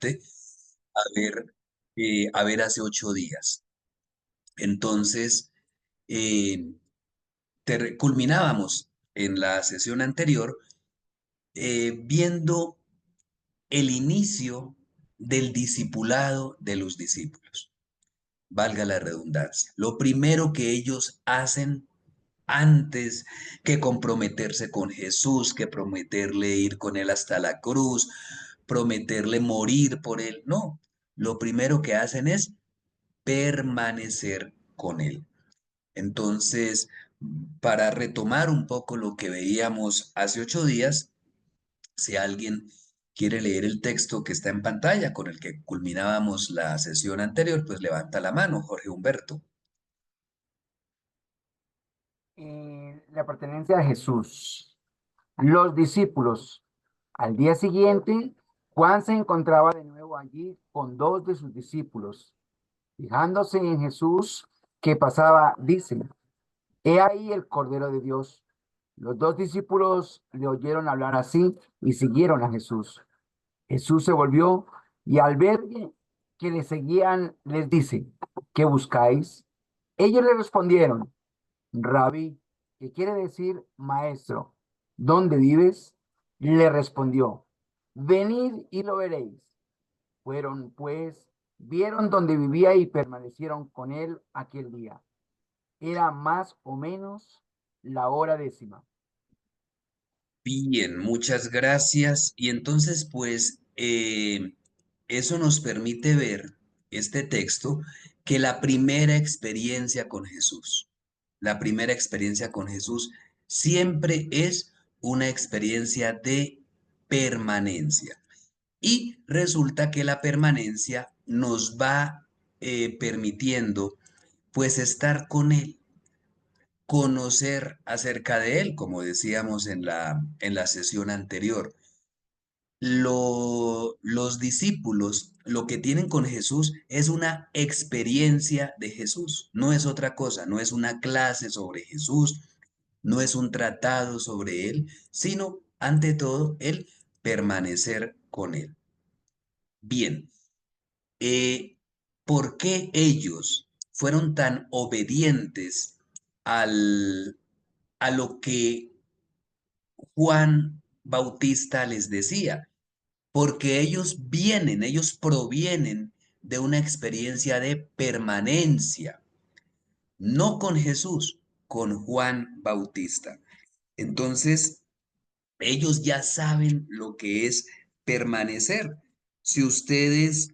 nuevamente a ver hace 8 días. Entonces, eh, culminábamos en la sesión anterior viendo el inicio del discipulado de los discípulos, valga la redundancia. Lo primero que ellos hacen antes que comprometerse con Jesús, que prometerle ir con él hasta la cruz, prometerle morir por él, no. Lo primero que hacen es permanecer con él. Entonces, para retomar un poco lo que veíamos hace 8 días, si alguien quiere leer el texto que está en pantalla con el que culminábamos la sesión anterior, pues levanta la mano, Jorge Humberto. La pertenencia a Jesús. Los discípulos. Al día siguiente, Juan se encontraba de nuevo allí con dos de sus discípulos. Fijándose en Jesús que pasaba, dice: He ahí el Cordero de Dios. Los dos discípulos le oyeron hablar así y siguieron a Jesús. Jesús se volvió y al ver que le seguían, les dice: ¿Qué buscáis? Ellos le respondieron: Rabí, que quiere decir maestro, ¿dónde vives? Le respondió: Venid y lo veréis. Fueron, pues, vieron dónde vivía y permanecieron con él aquel día. Era más o menos la hora 10. Bien, muchas gracias. Y entonces, pues, eso nos permite ver este texto, que la primera experiencia con Jesús, la primera experiencia con Jesús siempre es una experiencia de permanencia. Y resulta que la permanencia nos va permitiendo, pues, estar con Él, conocer acerca de Él, como decíamos en la sesión anterior. Los discípulos lo que tienen con Jesús es una experiencia de Jesús, no es otra cosa, no es una clase sobre Jesús, no es un tratado sobre Él, sino ante todo el permanecer con Él. Bien, eh, ¿por qué ellos fueron tan obedientes al, a lo que Juan Bautista les decía? Porque ellos provienen de una experiencia de permanencia, no con Jesús, con Juan Bautista. Entonces, ellos ya saben lo que es permanecer. Si ustedes,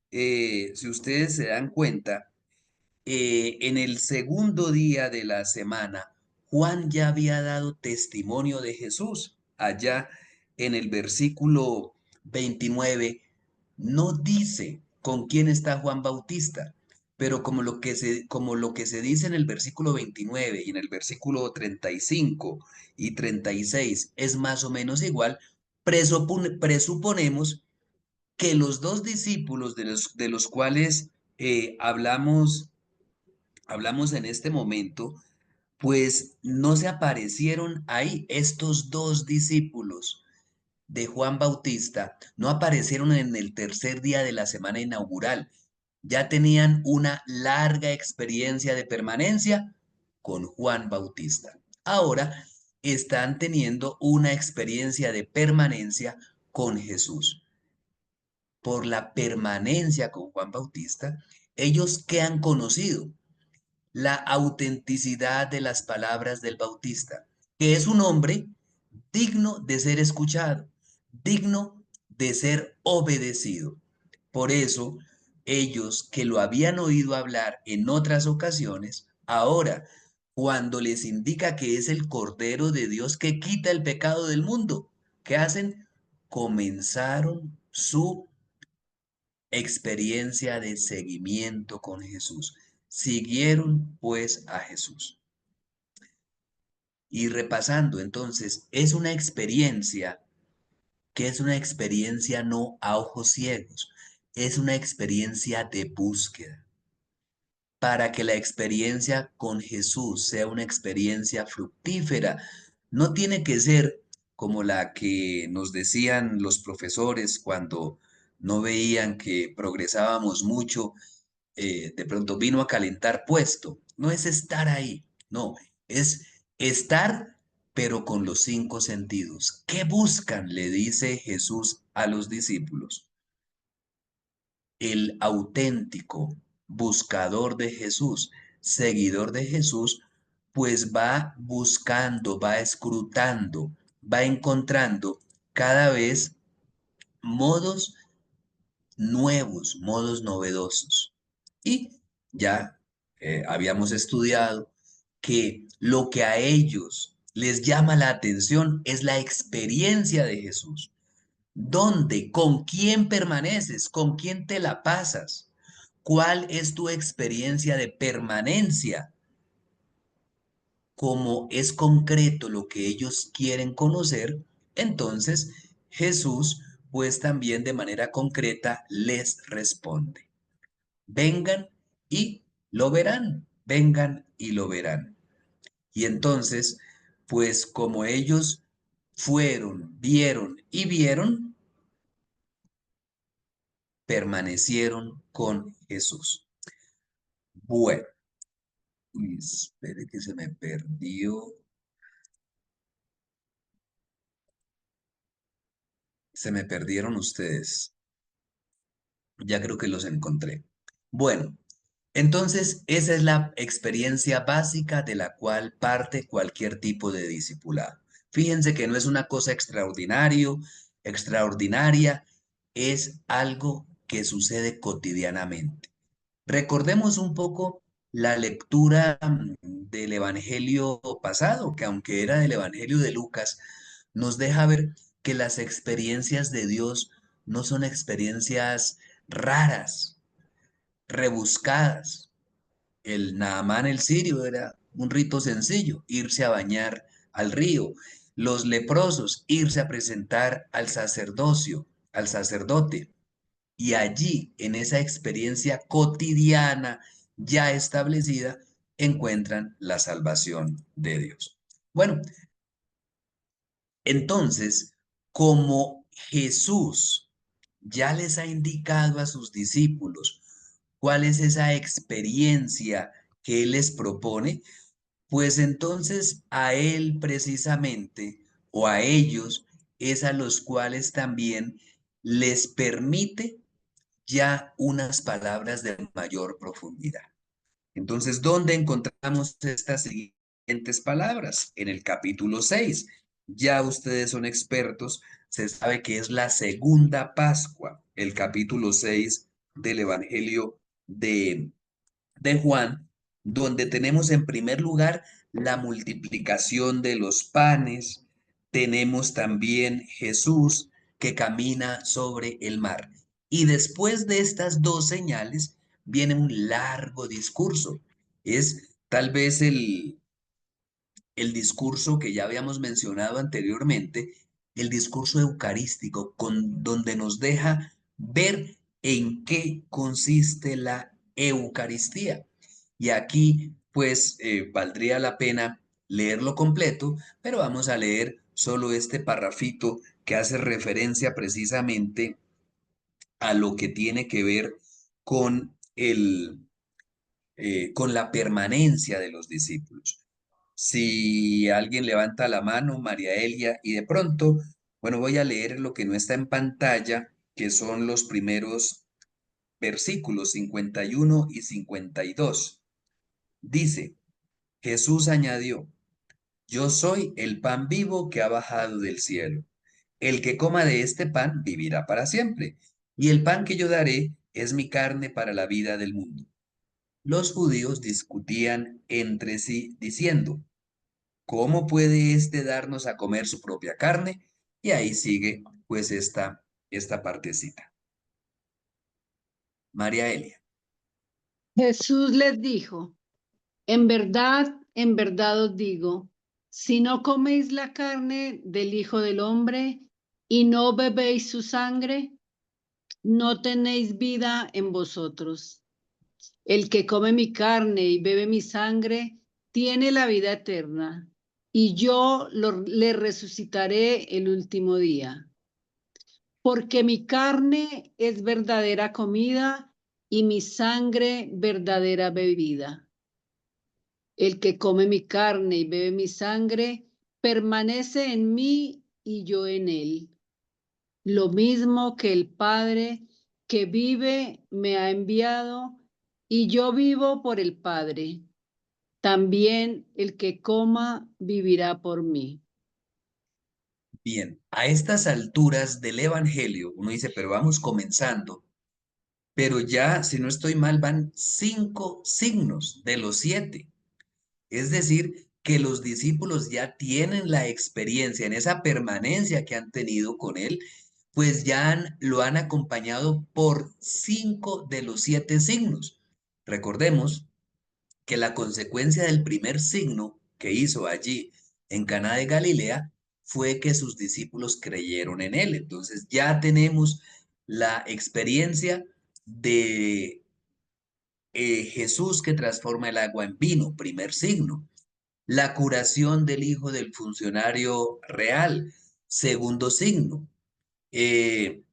si ustedes se dan cuenta, en el segundo día de la semana, Juan ya había dado testimonio de Jesús. Allá en el versículo 29 no dice con quién está Juan Bautista, pero como lo que se dice en el versículo 29 y en el versículo 35 y 36 es más o menos igual, presuponemos que los dos discípulos de los cuales hablamos en este momento, pues no se aparecieron ahí. Estos dos discípulos de Juan Bautista no aparecieron en el tercer día de la semana inaugural. Ya tenían una larga experiencia de permanencia con Juan Bautista. Ahora están teniendo una experiencia de permanencia con Jesús. Por la permanencia con Juan Bautista, ellos que han conocido la autenticidad de las palabras del Bautista, que es un hombre digno de ser escuchado, digno de ser obedecido. Por eso, ellos que lo habían oído hablar en otras ocasiones, ahora, cuando les indica que es el Cordero de Dios que quita el pecado del mundo, ¿qué hacen? Comenzaron su experiencia de seguimiento con Jesús. Siguieron pues a Jesús. Y repasando, entonces, es una experiencia que es una experiencia no a ojos ciegos, es una experiencia de búsqueda. Para que la experiencia con Jesús sea una experiencia fructífera, no tiene que ser como la que nos decían los profesores cuando no veían que progresábamos mucho, de pronto vino a calentar puesto. No es estar ahí, no, es estar, pero con los cinco sentidos. ¿Qué buscan? Le dice Jesús a los discípulos. El auténtico buscador de Jesús, seguidor de Jesús, pues va buscando, va escrutando, va encontrando cada vez modos nuevos, modos novedosos. Y ya habíamos estudiado que lo que a ellos les llama la atención es la experiencia de Jesús. ¿Dónde? ¿Con quién permaneces? ¿Con quién te la pasas? ¿Cuál es tu experiencia de permanencia? Como es concreto lo que ellos quieren conocer, entonces Jesús, pues también de manera concreta les responde. Vengan y lo verán, vengan y lo verán. Y entonces, pues como ellos fueron, vieron y vieron, permanecieron con Jesús. Bueno, espere que se me perdió. Se me perdieron ustedes. Ya creo que los encontré. Bueno, entonces esa es la experiencia básica de la cual parte cualquier tipo de discipulado. Fíjense que no es una cosa extraordinaria, es algo que sucede cotidianamente. Recordemos un poco la lectura del Evangelio pasado, que aunque era del Evangelio de Lucas, nos deja ver que las experiencias de Dios no son experiencias raras, rebuscadas. El Naamán el sirio era un rito sencillo, irse a bañar al río. Los leprosos, irse a presentar al sacerdocio, al sacerdote. Y allí, en esa experiencia cotidiana ya establecida, encuentran la salvación de Dios. Bueno, entonces, como Jesús ya les ha indicado a sus discípulos cuál es esa experiencia que Él les propone, pues entonces a Él precisamente o a ellos es a los cuales también les permite ya unas palabras de mayor profundidad. Entonces, ¿dónde encontramos estas siguientes palabras? En el capítulo 6. Ya ustedes son expertos, se sabe que es la segunda Pascua, el capítulo 6 del Evangelio de, de Juan, donde tenemos en primer lugar la multiplicación de los panes, tenemos también Jesús que camina sobre el mar. Y después de estas dos señales viene un largo discurso. Es tal vez el discurso que ya habíamos mencionado anteriormente, el discurso eucarístico, donde nos deja ver en qué consiste la Eucaristía. Y aquí, pues, valdría la pena leerlo completo, pero vamos a leer solo este parrafito que hace referencia precisamente a lo que tiene que ver con con la permanencia de los discípulos. Si alguien levanta la mano, María Elia, y de pronto, bueno, voy a leer lo que no está en pantalla, que son los primeros versículos 51 y 52. Dice, Jesús añadió, yo soy el pan vivo que ha bajado del cielo. El que coma de este pan vivirá para siempre, y el pan que yo daré es mi carne para la vida del mundo. Los judíos discutían entre sí diciendo, ¿cómo puede éste darnos a comer su propia carne? Y ahí sigue pues esta partecita. María Elia. Jesús les dijo, en verdad os digo, si no coméis la carne del Hijo del Hombre y no bebéis su sangre, no tenéis vida en vosotros. El que come mi carne y bebe mi sangre, tiene la vida eterna, y yo le resucitaré el último día. porque mi carne es verdadera comida y mi sangre verdadera bebida. El que come mi carne y bebe mi sangre, permanece en mí y yo en él. Lo mismo que el Padre que vive me ha enviado y yo vivo por el Padre. También el que coma vivirá por mí. Bien, a estas alturas del Evangelio, uno dice, pero vamos comenzando, pero ya, si no estoy mal, van 5 signos de los 7. Es decir, que los discípulos ya tienen la experiencia en esa permanencia que han tenido con él, pues ya lo han acompañado por 5 de los 7 signos. Recordemos que la consecuencia del primer signo que hizo allí en Caná de Galilea fue que sus discípulos creyeron en él. Entonces ya tenemos la experiencia de Jesús que transforma el agua en vino, primer signo. La curación del hijo del funcionario real, segundo signo. Eh,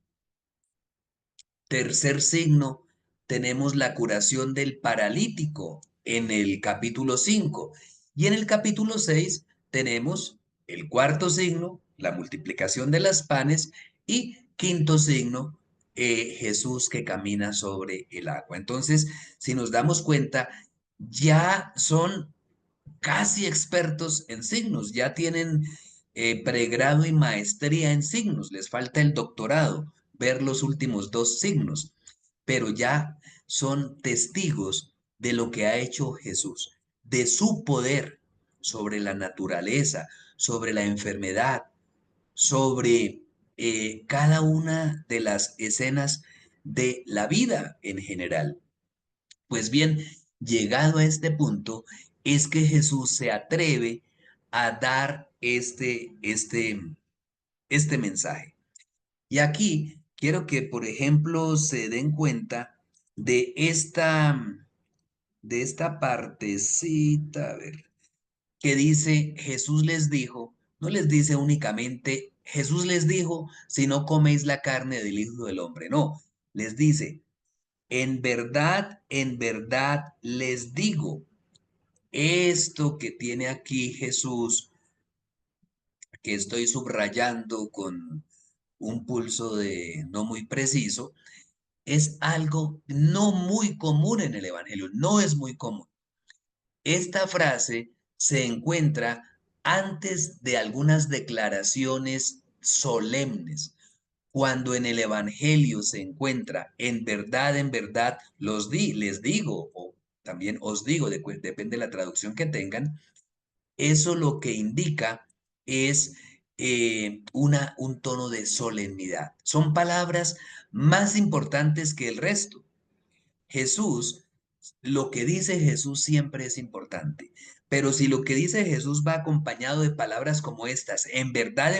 Tercer signo, tenemos la curación del paralítico en el capítulo 5. Y en el capítulo 6 tenemos el cuarto signo, la multiplicación de las panes. Y quinto signo, Jesús que camina sobre el agua. Entonces, si nos damos cuenta, ya son casi expertos en signos, ya tienen pregrado y maestría en signos, les falta el doctorado, ver los últimos 2 signos, pero ya son testigos de lo que ha hecho Jesús, de su poder sobre la naturaleza, sobre la enfermedad, sobre cada una de las escenas de la vida en general. Pues bien, llegado a este punto, es que Jesús se atreve a dar este mensaje. Y aquí quiero que, por ejemplo, se den cuenta de esta partecita, a ver, que dice, Jesús les dijo, no les dice únicamente, Jesús les dijo, si no coméis la carne del Hijo del Hombre, no, les dice, en verdad les digo, esto que tiene aquí Jesús, que estoy subrayando con un pulso de no muy preciso, es algo no muy común en el Evangelio, no es muy común. Esta frase se encuentra antes de algunas declaraciones solemnes. Cuando en el Evangelio se encuentra en verdad, les digo, o también os digo, depende de la traducción que tengan, eso lo que indica es un tono de solemnidad. Son palabras más importantes que el resto. Jesús, lo que dice Jesús siempre es importante, pero si lo que dice Jesús va acompañado de palabras como estas, en verdad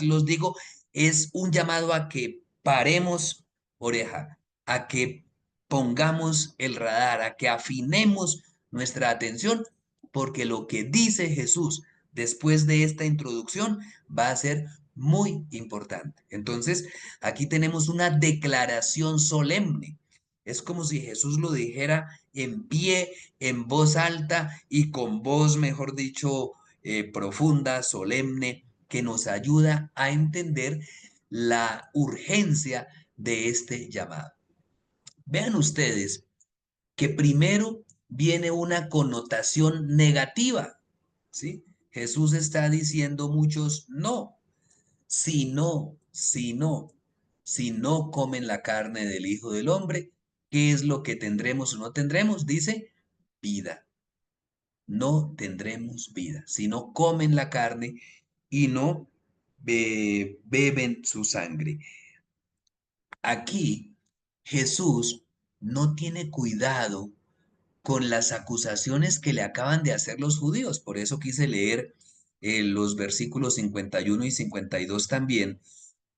los digo, es un llamado a que paremos oreja, a que pongamos el radar, a que afinemos nuestra atención, porque lo que dice Jesús después de esta introducción va a ser muy importante. Entonces, aquí tenemos una declaración solemne. Es como si Jesús lo dijera en pie, en voz alta y con voz, mejor dicho, profunda, solemne, que nos ayuda a entender la urgencia de este llamado. Vean ustedes que primero viene una connotación negativa, ¿sí? Jesús está diciendo muchos no, si no comen la carne del Hijo del Hombre, ¿qué es lo que tendremos o no tendremos? Dice, vida. No tendremos vida. Si no comen la carne y no beben su sangre. Aquí Jesús no tiene cuidado con las acusaciones que le acaban de hacer los judíos. Por eso quise leer los versículos 51 y 52 también,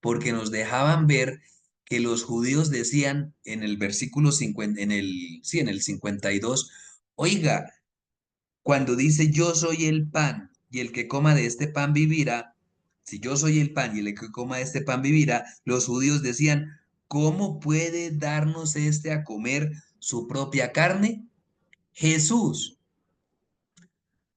porque nos dejaban ver que los judíos decían en el versículo 50, en el 52, oiga, cuando dice yo soy el pan y el que coma de este pan vivirá, Si yo soy el pan y el que coma este pan vivirá, los judíos decían, ¿cómo puede darnos este a comer su propia carne? Jesús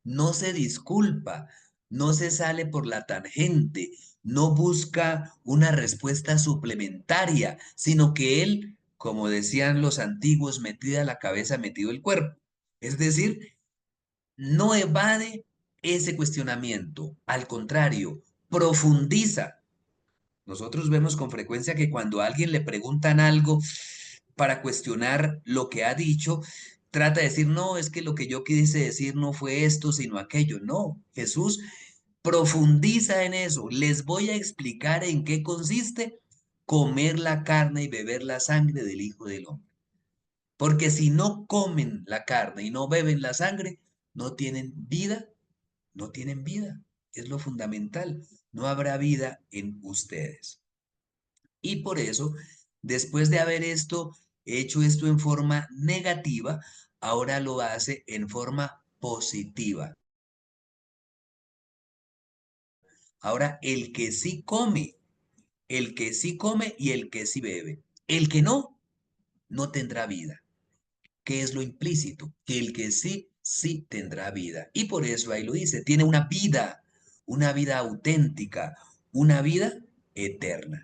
no se disculpa, no se sale por la tangente, no busca una respuesta suplementaria, sino que él, como decían los antiguos, metida la cabeza, metido el cuerpo. Es decir, no evade ese cuestionamiento, al contrario, profundiza. Nosotros vemos con frecuencia que cuando a alguien le preguntan algo para cuestionar lo que ha dicho, trata de decir, no, es que lo que yo quise decir no fue esto, sino aquello. No, Jesús profundiza en eso. Les voy a explicar en qué consiste comer la carne y beber la sangre del Hijo del Hombre. Porque si no comen la carne y no beben la sangre, no tienen vida, no tienen vida. Es lo fundamental. No habrá vida en ustedes. Y por eso, después de haber hecho esto en forma negativa, ahora lo hace en forma positiva. Ahora, el que sí come y el que sí bebe. El que no, no tendrá vida. ¿Qué es lo implícito? Que el que sí, sí tendrá vida. Y por eso ahí lo dice, tiene una vida auténtica, una vida eterna.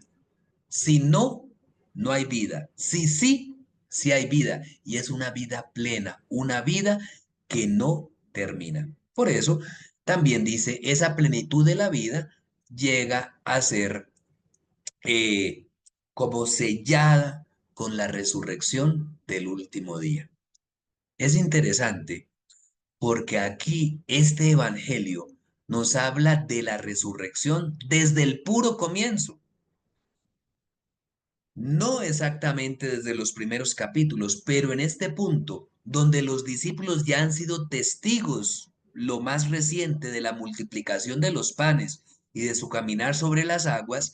Si no, no hay vida. Si sí, sí hay vida. Y es una vida plena, una vida que no termina. Por eso también dice, esa plenitud de la vida llega a ser eh, como sellada con la resurrección del último día. Es interesante porque aquí este evangelio nos habla de la resurrección desde el puro comienzo. No exactamente desde los primeros capítulos, pero en este punto, donde los discípulos ya han sido testigos, lo más reciente de la multiplicación de los panes y de su caminar sobre las aguas,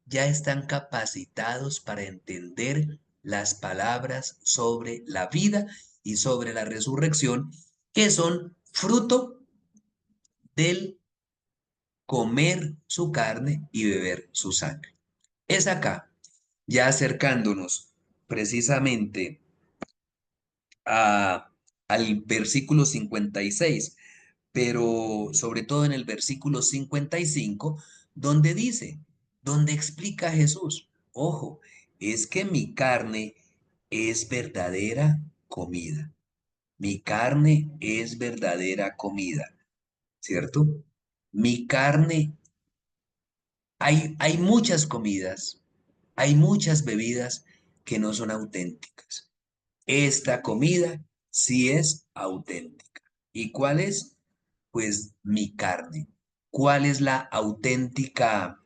ya están capacitados para entender las palabras sobre la vida y sobre la resurrección, que son fruto del comer su carne y beber su sangre. Es acá, ya acercándonos precisamente al versículo 56, pero sobre todo en el versículo 55, donde dice, donde explica Jesús, ojo, es que mi carne es verdadera comida. Mi carne es verdadera comida, ¿cierto? Mi carne, hay muchas comidas, hay muchas bebidas que no son auténticas. Esta comida sí es auténtica. ¿Y cuál es? Pues mi carne. ¿Cuál es la auténtica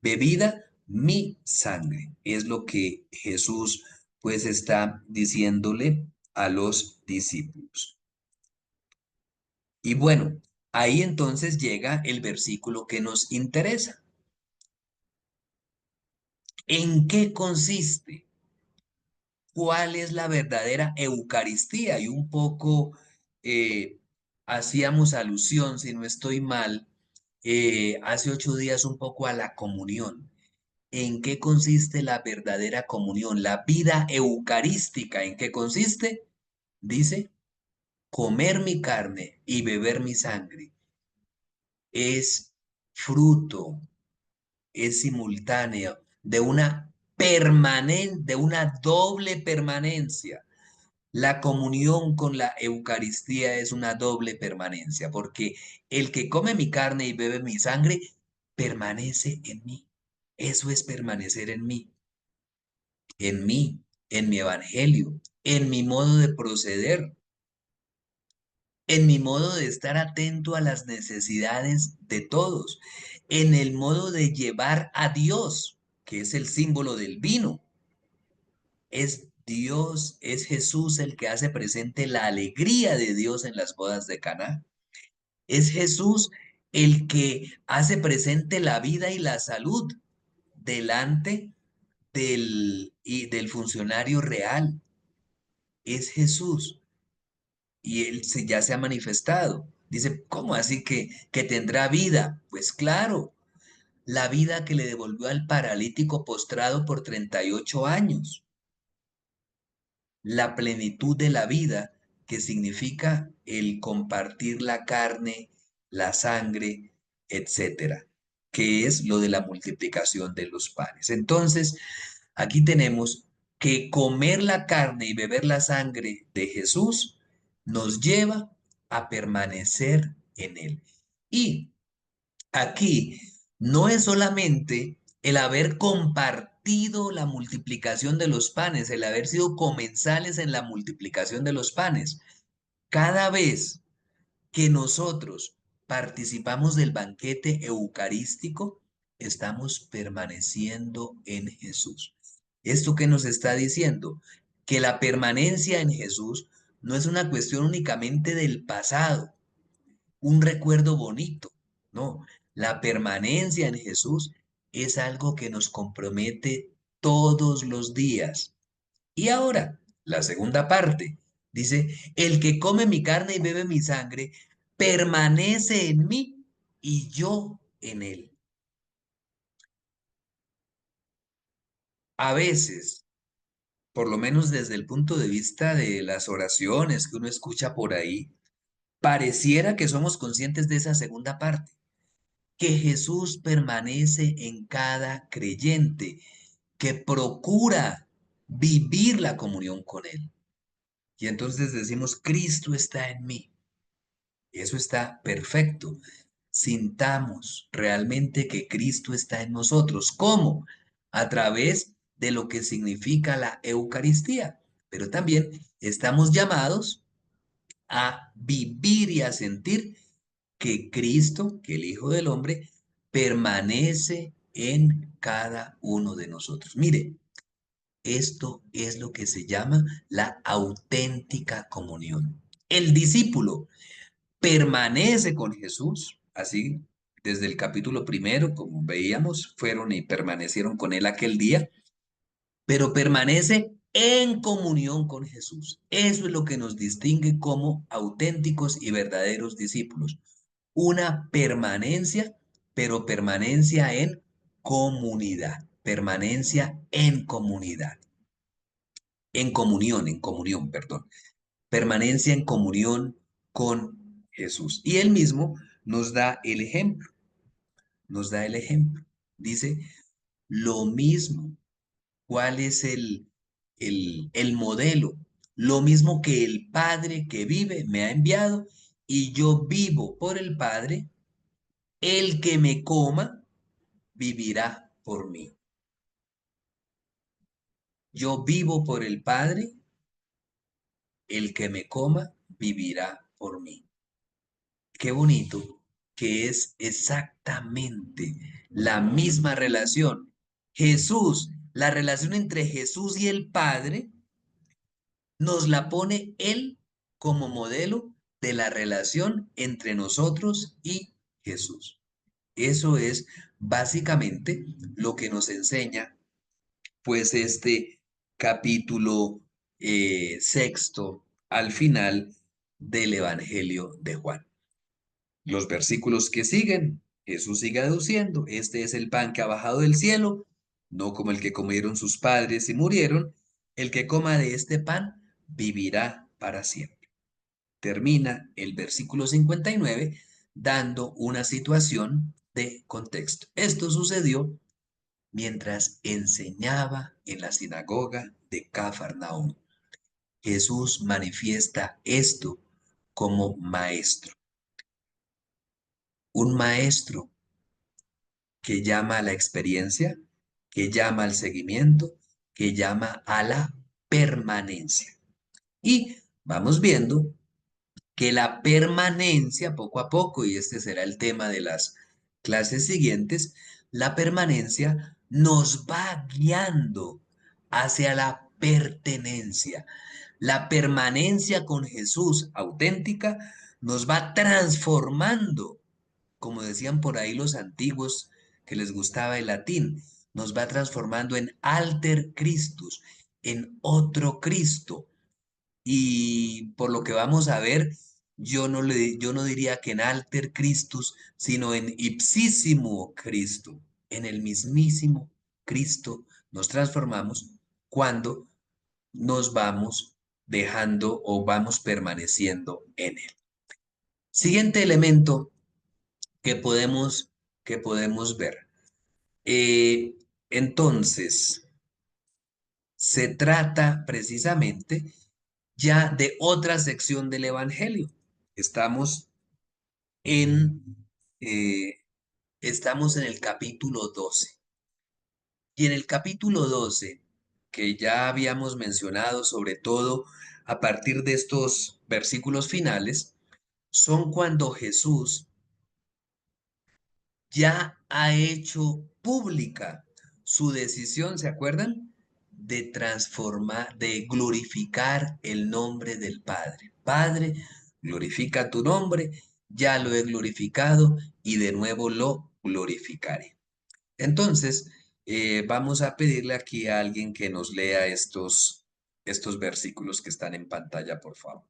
bebida? Mi sangre. Es lo que Jesús pues está diciéndole a los discípulos. Y bueno, ahí entonces llega el versículo que nos interesa. ¿En qué consiste? ¿Cuál es la verdadera Eucaristía? Y un poco hacíamos alusión, si no estoy mal, hace 8 días un poco a la comunión. ¿En qué consiste la verdadera comunión? La vida eucarística, ¿en qué consiste? Dice, comer mi carne y beber mi sangre. Es fruto, es simultáneo de una doble permanencia. La comunión con la Eucaristía es una doble permanencia, porque el que come mi carne y bebe mi sangre permanece en mí. Eso es permanecer en mí, en mi evangelio, en mi modo de proceder, en mi modo de estar atento a las necesidades de todos, en el modo de llevar a Dios, que es el símbolo del vino. Es Dios, es Jesús el que hace presente la alegría de Dios en las bodas de Caná. Es Jesús el que hace presente la vida y la salud delante del funcionario real. Es Jesús y ya se ha manifestado. Dice, ¿cómo así que tendrá vida? Pues claro, la vida que le devolvió al paralítico postrado por 38 años, la plenitud de la vida, que significa el compartir la carne, la sangre, etcétera, que es lo de la multiplicación de los panes. Entonces, aquí tenemos que comer la carne y beber la sangre de Jesús nos lleva a permanecer en él. Y aquí no es solamente el haber compartido la multiplicación de los panes, el haber sido comensales en la multiplicación de los panes. Cada vez que nosotros participamos del banquete eucarístico, estamos permaneciendo en Jesús. ¿Esto qué nos está diciendo? Que la permanencia en Jesús no es una cuestión únicamente del pasado, un recuerdo bonito, no. La permanencia en Jesús es algo que nos compromete todos los días. Y ahora, la segunda parte, dice, el que come mi carne y bebe mi sangre, permanece en mí y yo en él. A veces, por lo menos desde el punto de vista de las oraciones que uno escucha por ahí, pareciera que somos conscientes de esa segunda parte, que Jesús permanece en cada creyente, que procura vivir la comunión con él. Y entonces decimos, Cristo está en mí. Eso está perfecto. Sintamos realmente que Cristo está en nosotros. ¿Cómo? A través de lo que significa la Eucaristía. Pero también estamos llamados a vivir y a sentir que Cristo, que el Hijo del Hombre, permanece en cada uno de nosotros. Mire, esto es lo que se llama la auténtica comunión. El discípulo permanece con Jesús, así desde el capítulo primero, como veíamos, fueron y permanecieron con él aquel día, pero permanece en comunión con Jesús. Eso es lo que nos distingue como auténticos y verdaderos discípulos. Una permanencia, pero permanencia en comunidad, en comunión, perdón. Permanencia en comunión con Jesús. Y él mismo nos da el ejemplo, nos da el ejemplo. Dice, lo mismo, ¿cuál es el modelo? Lo mismo que el Padre que vive me ha enviado y yo vivo por el Padre, el que me coma vivirá por mí. Yo vivo por el Padre, el que me coma vivirá por mí. Qué bonito que es exactamente la misma relación. Jesús, la relación entre Jesús y el Padre, nos la pone Él como modelo de la relación entre nosotros y Jesús. Eso es básicamente lo que nos enseña, pues, este capítulo sexto al final del Evangelio de Juan. Los versículos que siguen, Jesús sigue aduciendo, este es el pan que ha bajado del cielo, no como el que comieron sus padres y murieron, el que coma de este pan vivirá para siempre. Termina el versículo 59 dando una situación de contexto. Esto sucedió mientras enseñaba en la sinagoga de Cafarnaúm. Jesús manifiesta esto como maestro. Un maestro que llama a la experiencia, que llama al seguimiento, que llama a la permanencia. Y vamos viendo que la permanencia, poco a poco, y este será el tema de las clases siguientes, la permanencia nos va guiando hacia la pertenencia. La permanencia con Jesús auténtica nos va transformando, como decían por ahí los antiguos que les gustaba el latín, nos va transformando en alter Christus, en otro Cristo. Y por lo que vamos a ver, yo no diría que en alter Christus, sino en ipsissimo Cristo. en el mismísimo Cristo nos transformamos cuando nos vamos dejando o vamos permaneciendo en Él. Siguiente elemento que podemos ver. Entonces, se trata precisamente ya de otra sección del Evangelio. Estamos en, eh, estamos en el capítulo 12. Y en el capítulo 12, que ya habíamos mencionado, sobre todo a partir de estos versículos finales, son cuando Jesús ya ha hecho pública su decisión, ¿se acuerdan? De transformar, de glorificar el nombre del Padre. Padre, glorifica tu nombre, ya lo he glorificado y de nuevo lo glorificaré. Entonces, vamos a pedirle aquí a alguien que nos lea estos versículos que están en pantalla, por favor.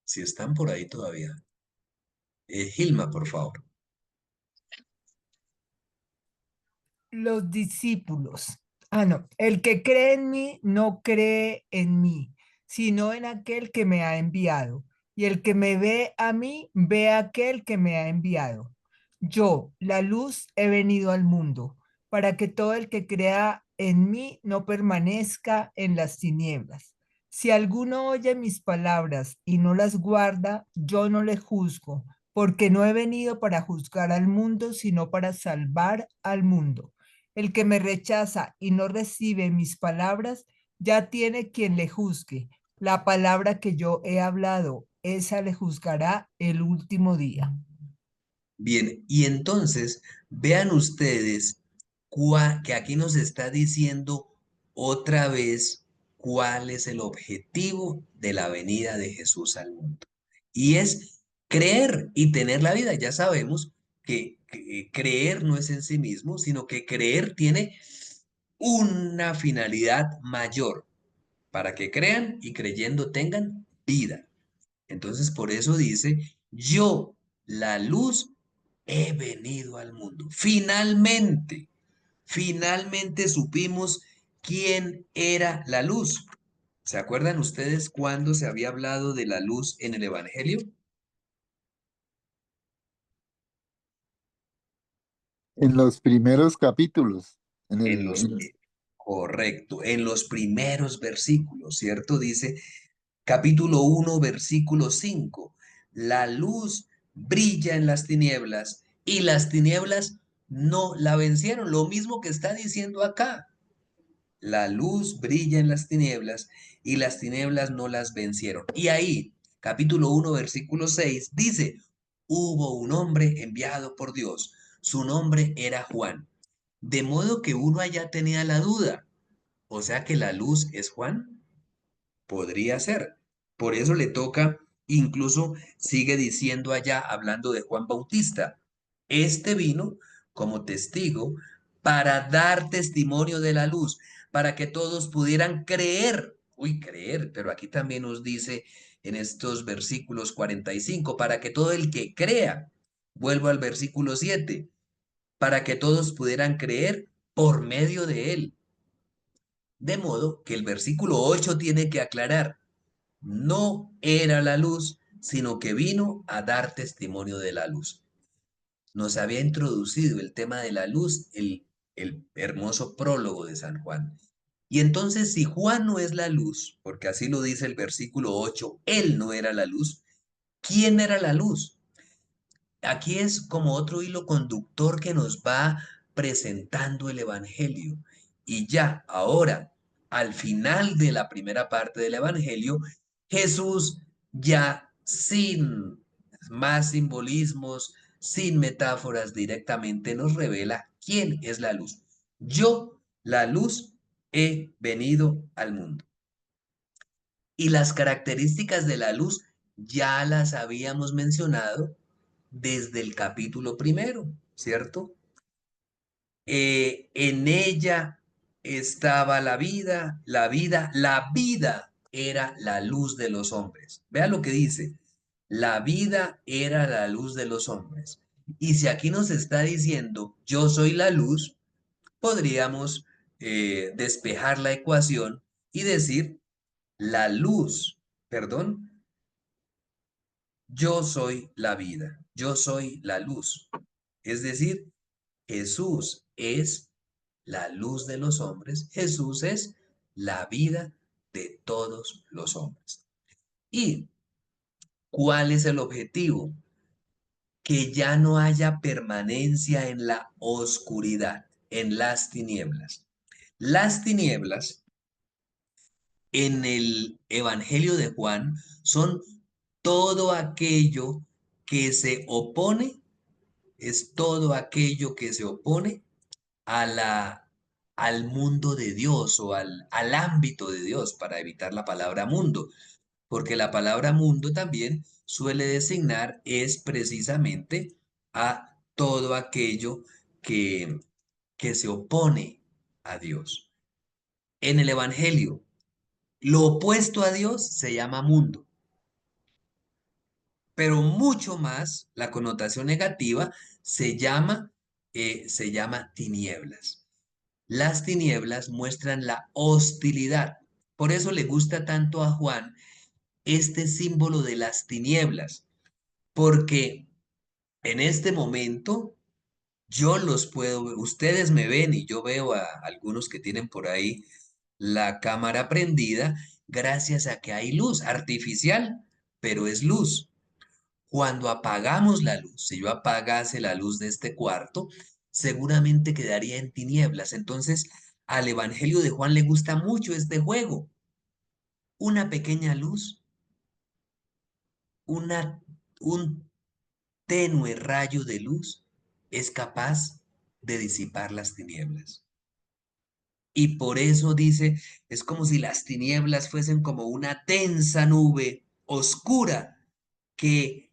Si están por ahí todavía. Gilma, por favor. Los discípulos. No. El que cree en mí no cree en mí, sino en aquel que me ha enviado. Y el que me ve a mí, ve a aquel que me ha enviado. Yo, la luz, he venido al mundo, para que todo el que crea en mí no permanezca en las tinieblas. Si alguno oye mis palabras y no las guarda, yo no le juzgo, porque no he venido para juzgar al mundo, sino para salvar al mundo. El que me rechaza y no recibe mis palabras, ya tiene quien le juzgue. La palabra que yo he hablado, esa le juzgará el último día. Bien, y entonces vean ustedes que aquí nos está diciendo otra vez cuál es el objetivo de la venida de Jesús al mundo. Y es creer y tener la vida. Ya sabemos que creer no es en sí mismo, sino que creer tiene una finalidad mayor, para que crean y creyendo tengan vida. Entonces, por eso dice, yo, la luz, he venido al mundo. Finalmente supimos quién era la luz. ¿Se acuerdan ustedes cuándo se había hablado de la luz en el Evangelio? En los primeros capítulos, En los, correcto, en los primeros versículos, ¿cierto? Dice, capítulo 1, versículo 5. La luz brilla en las tinieblas y las tinieblas no la vencieron. Lo mismo que está diciendo acá. La luz brilla en las tinieblas y las tinieblas no las vencieron. Y ahí, capítulo 1, versículo 6, dice, hubo un hombre enviado por Dios. Su nombre era Juan. De modo que uno allá tenía la duda. O sea que la luz es Juan. Podría ser. Por eso le toca, incluso sigue diciendo allá, hablando de Juan Bautista, este vino como testigo para dar testimonio de la luz, para que todos pudieran creer. Uy, creer, pero aquí también nos dice en estos versículos 45, para que todo el que crea, vuelvo al versículo 7, para que todos pudieran creer por medio de él. De modo que el versículo 8 tiene que aclarar, no era la luz, sino que vino a dar testimonio de la luz. Nos había introducido el tema de la luz, el hermoso prólogo de San Juan. Y entonces, si Juan no es la luz, porque así lo dice el versículo 8, él no era la luz, ¿quién era la luz? Aquí es como otro hilo conductor que nos va presentando el Evangelio. Y ya, ahora, al final de la primera parte del Evangelio, Jesús ya sin más simbolismos, sin metáforas, directamente nos revela quién es la luz. Yo, la luz, he venido al mundo. Y las características de la luz ya las habíamos mencionado desde el capítulo primero, ¿cierto? En ella estaba la vida era la luz de los hombres. Vea lo que dice, la vida era la luz de los hombres. Y si aquí nos está diciendo, yo soy la luz, podríamos despejar la ecuación y decir, la luz, perdón, yo soy la vida, yo soy la luz. Es decir, Jesús es la luz de los hombres, Jesús es la vida de todos los hombres. ¿Y cuál es el objetivo? Que ya no haya permanencia en la oscuridad, en las tinieblas. Las tinieblas en el Evangelio de Juan son todo aquello que se opone, es todo aquello que se opone a al mundo de Dios o al ámbito de Dios, para evitar la palabra mundo, porque la palabra mundo también suele designar es precisamente a todo aquello que, que se opone a Dios. En el Evangelio, lo opuesto a Dios se llama mundo, pero mucho más la connotación negativa se llama tinieblas. Las tinieblas muestran la hostilidad. Por eso le gusta tanto a Juan este símbolo de las tinieblas, porque en este momento yo los puedo ver, ustedes me ven y yo veo a algunos que tienen por ahí la cámara prendida gracias a que hay luz artificial, pero es luz. Cuando apagamos la luz, si yo apagase la luz de este cuarto, seguramente quedaría en tinieblas. Entonces, al Evangelio de Juan le gusta mucho este juego. Una pequeña luz, una, un tenue rayo de luz es capaz de disipar las tinieblas. Y por eso dice, es como si las tinieblas fuesen como una densa nube oscura que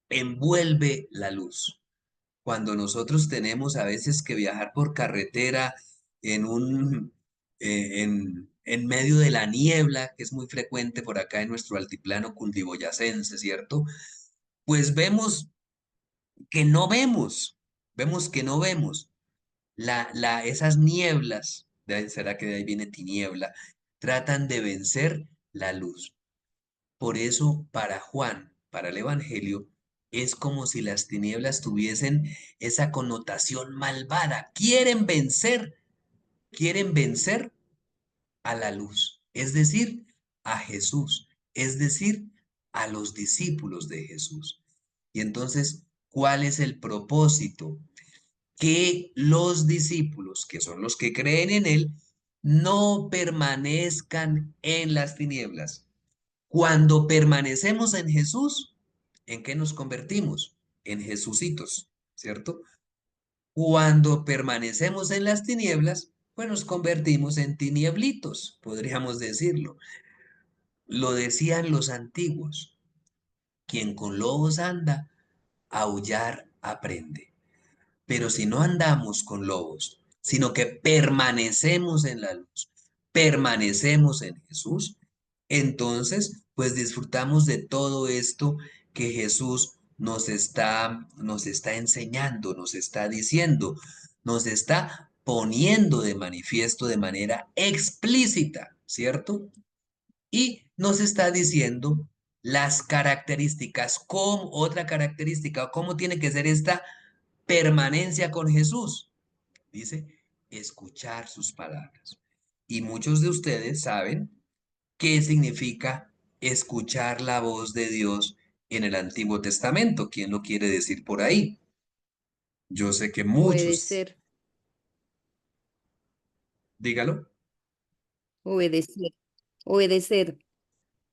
envuelve la luz. Cuando nosotros tenemos a veces que viajar por carretera en en medio de la niebla, que es muy frecuente por acá en nuestro altiplano cundiboyacense, ¿cierto? Pues vemos que no vemos. Esas nieblas, será que de ahí viene tiniebla, tratan de vencer la luz. Por eso, para Juan, para el Evangelio, es como si las tinieblas tuviesen esa connotación malvada. Quieren vencer a la luz, es decir, a Jesús, es decir, a los discípulos de Jesús. Y entonces, ¿cuál es el propósito? Que los discípulos, que son los que creen en Él, no permanezcan en las tinieblas. Cuando permanecemos en Jesús, ¿en qué nos convertimos? En Jesucitos, ¿cierto? Cuando permanecemos en las tinieblas, pues nos convertimos en tinieblitos, podríamos decirlo. Lo decían los antiguos, quien con lobos anda, aullar aprende. Pero si no andamos con lobos, sino que permanecemos en la luz, permanecemos en Jesús, entonces pues disfrutamos de todo esto que Jesús nos está enseñando, nos está diciendo, nos está poniendo de manifiesto de manera explícita, ¿cierto? Y nos está diciendo las características, como otra característica, cómo tiene que ser esta permanencia con Jesús. Dice, escuchar sus palabras. Y muchos de ustedes saben qué significa escuchar la voz de Dios en el Antiguo Testamento. ¿Quién lo quiere decir por ahí? Yo sé que muchos, Obedecer, dígalo. obedecer, obedecer.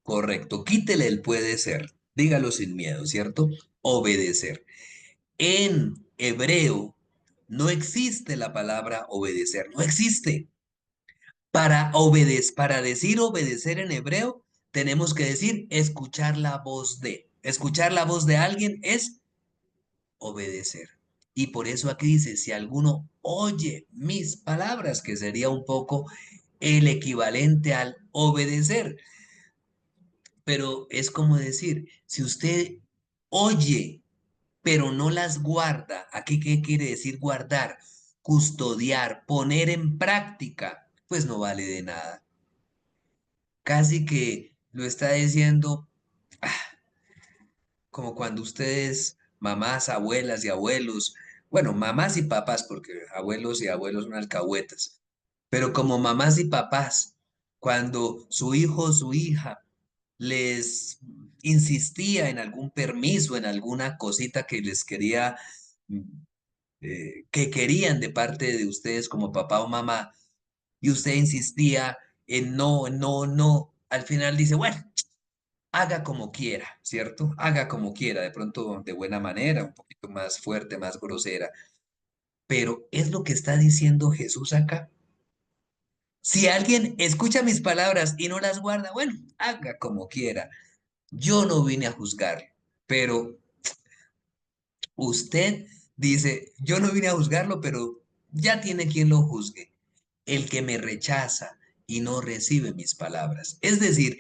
Correcto, quítele el puede ser. Dígalo sin miedo, ¿cierto? Obedecer. En hebreo no existe la palabra obedecer, no existe. Para decir obedecer en hebreo, tenemos que decir escuchar la voz de. Escuchar la voz de alguien es obedecer. Y por eso aquí dice, si alguno oye mis palabras, que sería un poco el equivalente al obedecer. Pero es como decir, si usted oye pero no las guarda. ¿Aquí qué quiere decir guardar? Custodiar, poner en práctica, pues no vale de nada. Casi que lo está diciendo como cuando ustedes, mamás, abuelas y abuelos, bueno, mamás y papás, porque abuelos y abuelos son alcahuetas, pero como mamás y papás, cuando su hijo o su hija les insistía en algún permiso, en alguna cosita que les quería, mm, que querían de parte de ustedes como papá o mamá, y usted insistía en no, no, no, al final dice, bueno, haga como quiera, ¿cierto? Haga como quiera, de pronto de buena manera, un poquito más fuerte, más grosera, pero es lo que está diciendo Jesús acá. Si alguien escucha mis palabras y no las guarda, bueno, haga como quiera. Yo no vine a juzgar, pero usted dice, yo no vine a juzgarlo, pero ya tiene quien lo juzgue. El que me rechaza y no recibe mis palabras. Es decir,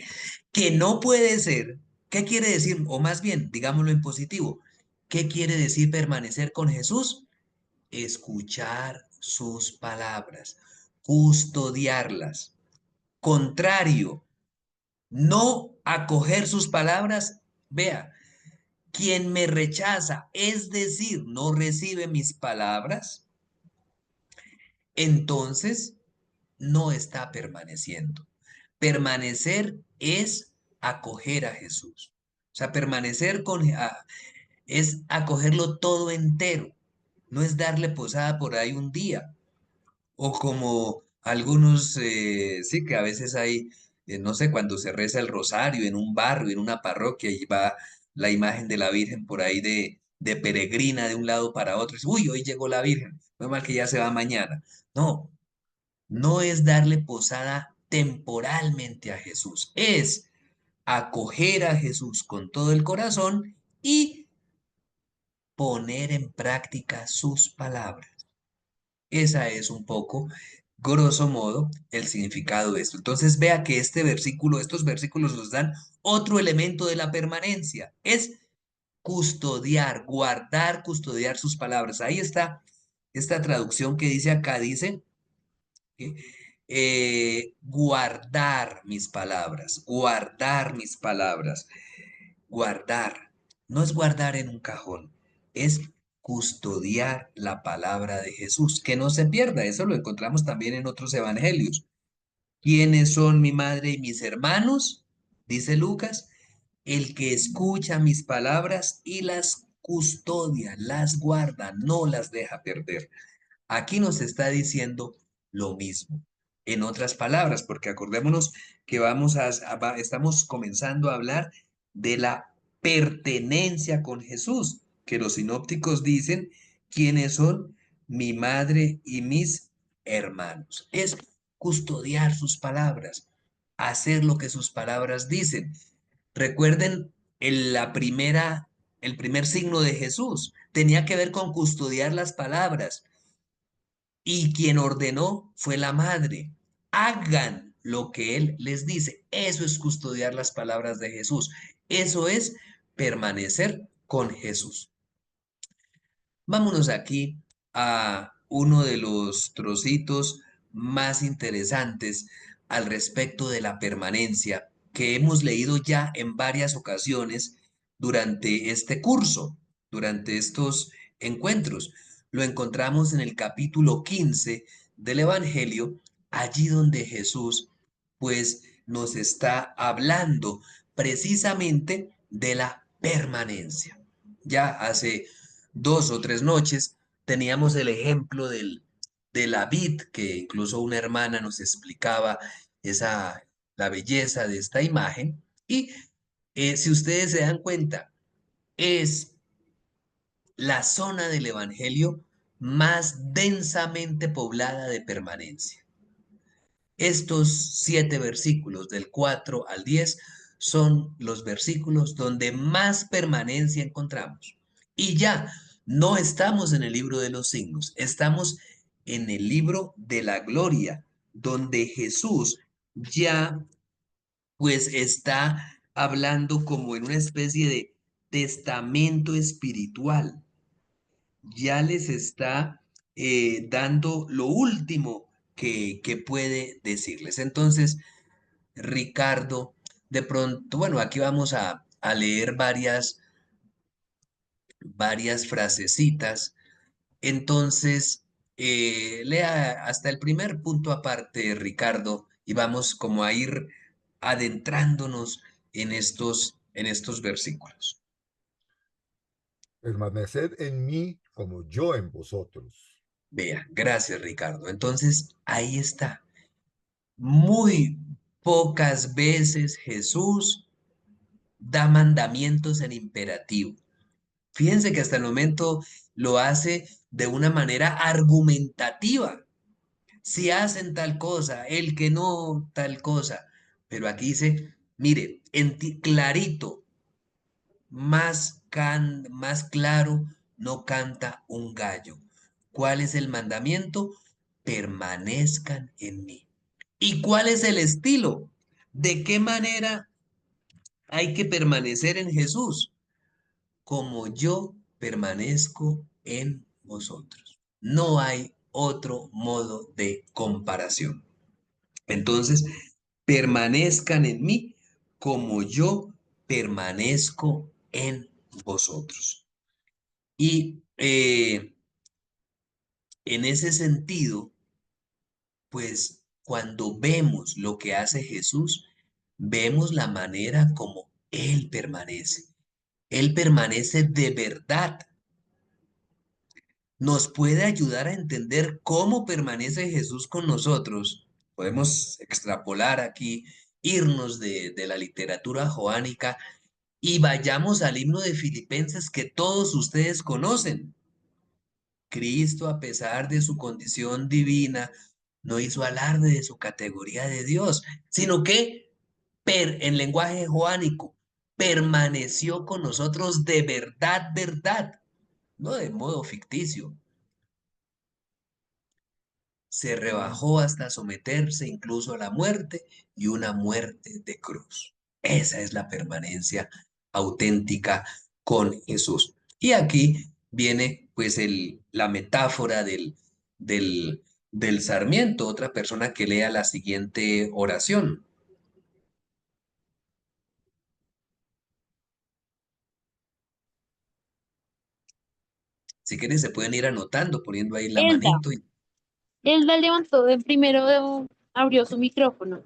que no puede ser, ¿qué quiere decir? O más bien, digámoslo en positivo, ¿qué quiere decir permanecer con Jesús? Escuchar sus palabras, custodiarlas. Contrario, no acoger sus palabras, vea, quien me rechaza, es decir, no recibe mis palabras, entonces no está permaneciendo. Permanecer es acoger a Jesús. O sea, permanecer es acogerlo todo entero. No es darle posada por ahí un día. O como algunos, sí, que a veces hay, no sé, cuando se reza el rosario en un barrio, en una parroquia, y va la imagen de la Virgen por ahí de peregrina de un lado para otro. Y dice, uy, hoy llegó la Virgen. No es mal que ya se va mañana. No, no es darle posada temporalmente a Jesús, es acoger a Jesús con todo el corazón y poner en práctica sus palabras. Esa es un poco, grosso modo, el significado de esto. Entonces vea que este versículo, estos versículos nos dan otro elemento de la permanencia, es custodiar, guardar, custodiar sus palabras. Ahí está esta traducción que dice acá, dice guardar mis palabras, guardar. No es guardar en un cajón, es custodiar la palabra de Jesús, que no se pierda. Eso lo encontramos también en otros evangelios. ¿Quiénes son mi madre y mis hermanos? Dice Lucas, el que escucha mis palabras y las custodia, las guarda, no las deja perder. Aquí nos está diciendo lo mismo. En otras palabras, porque acordémonos que estamos comenzando a hablar de la pertenencia con Jesús, que los sinópticos dicen quiénes son mi madre y mis hermanos. Es custodiar sus palabras, hacer lo que sus palabras dicen. Recuerden el primer signo de Jesús, tenía que ver con custodiar las palabras. Y quien ordenó fue la madre. Hagan lo que él les dice. Eso es custodiar las palabras de Jesús. Eso es permanecer con Jesús. Vámonos aquí a uno de los trocitos más interesantes al respecto de la permanencia que hemos leído ya en varias ocasiones durante este curso, durante estos encuentros. Lo encontramos en el capítulo 15 del Evangelio, allí donde Jesús pues nos está hablando precisamente de la permanencia. Ya hace 2 o 3 noches teníamos el ejemplo de la vid, que incluso una hermana nos explicaba la belleza de esta imagen. Y si ustedes se dan cuenta, es la zona del Evangelio más densamente poblada de permanencia. Estos 7 versículos, del 4 al 10, son los versículos donde más permanencia encontramos. Y ya no estamos en el libro de los signos, estamos en el libro de la gloria, donde Jesús ya pues está hablando como en una especie testamento espiritual. Ya les está dando lo último que puede decirles. Entonces, Ricardo, de pronto, bueno, aquí vamos a leer varias frasecitas. Entonces, lea hasta el primer punto aparte, Ricardo, y vamos como a ir adentrándonos en estos versículos. Permaneced en mí como yo en vosotros. Vea, gracias, Ricardo. Entonces, ahí está. Muy pocas veces Jesús da mandamientos en imperativo. Fíjense que hasta el momento lo hace de una manera argumentativa. Si hacen tal cosa, el que no tal cosa. Pero aquí dice, mire, clarito, más claro, no canta un gallo. ¿Cuál es el mandamiento? Permanezcan en mí. ¿Y cuál es el estilo? ¿De qué manera hay que permanecer en Jesús? Como yo permanezco en vosotros. No hay otro modo de comparación. Entonces, permanezcan en mí como yo permanezco en vosotros. Y en ese sentido, pues cuando vemos lo que hace Jesús, vemos la manera como Él permanece. Él permanece de verdad. Nos puede ayudar a entender cómo permanece Jesús con nosotros. Podemos extrapolar aquí, irnos de la literatura joánica y vayamos al himno de Filipenses que todos ustedes conocen. Cristo, a pesar de su condición divina, no hizo alarde de su categoría de Dios, sino que, en lenguaje joánico, permaneció con nosotros de verdad, verdad, no de modo ficticio. Se rebajó hasta someterse incluso a la muerte y una muerte de cruz. Esa es la permanencia auténtica con Jesús. Y aquí viene pues la metáfora del sarmiento, otra persona que lea la siguiente oración. Si quieren se pueden ir anotando, poniendo ahí la Elda. manito. Elda levantó de primero, abrió su micrófono.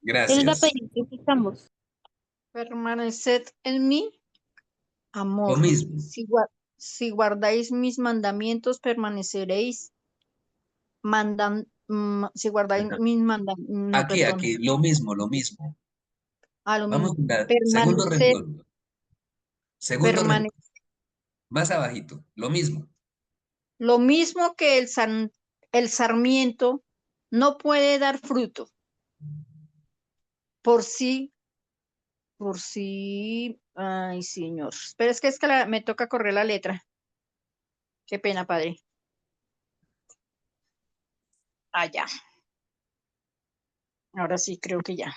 Elda, Gracias. pedí que escuchamos. Permaneced en mí, Lo amor. mismo. Si guardáis mis mandamientos, permaneceréis. Si guardáis Ajá. mis mandamientos, no, Aquí, perdón. aquí, lo mismo, lo mismo. Lo Vamos mismo. en el segundo Permaneced, renglón. Segundo permane- renglón. Más abajito. Lo mismo. Lo mismo que el sarmiento no puede dar fruto por sí, ay, señor. Pero es que me toca correr la letra. Qué pena, padre. Ya. Ahora sí, creo que ya.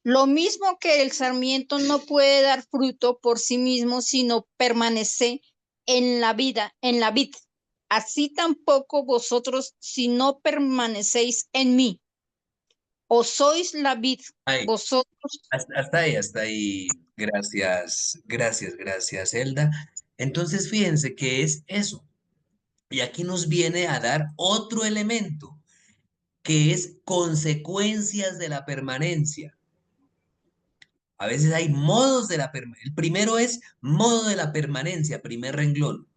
Lo mismo que el sarmiento no puede dar fruto por sí mismo, sino permanece en la vida, en la vid. Así tampoco vosotros, si no permanecéis en mí, o sois la vid, Ahí, vosotros. hasta ahí. Gracias, gracias, gracias, Elda. Entonces, fíjense que es eso. Y aquí nos viene a dar otro elemento, que es consecuencias de la permanencia. A veces hay modos de la permanencia. El primero es modo de la permanencia, primer renglón.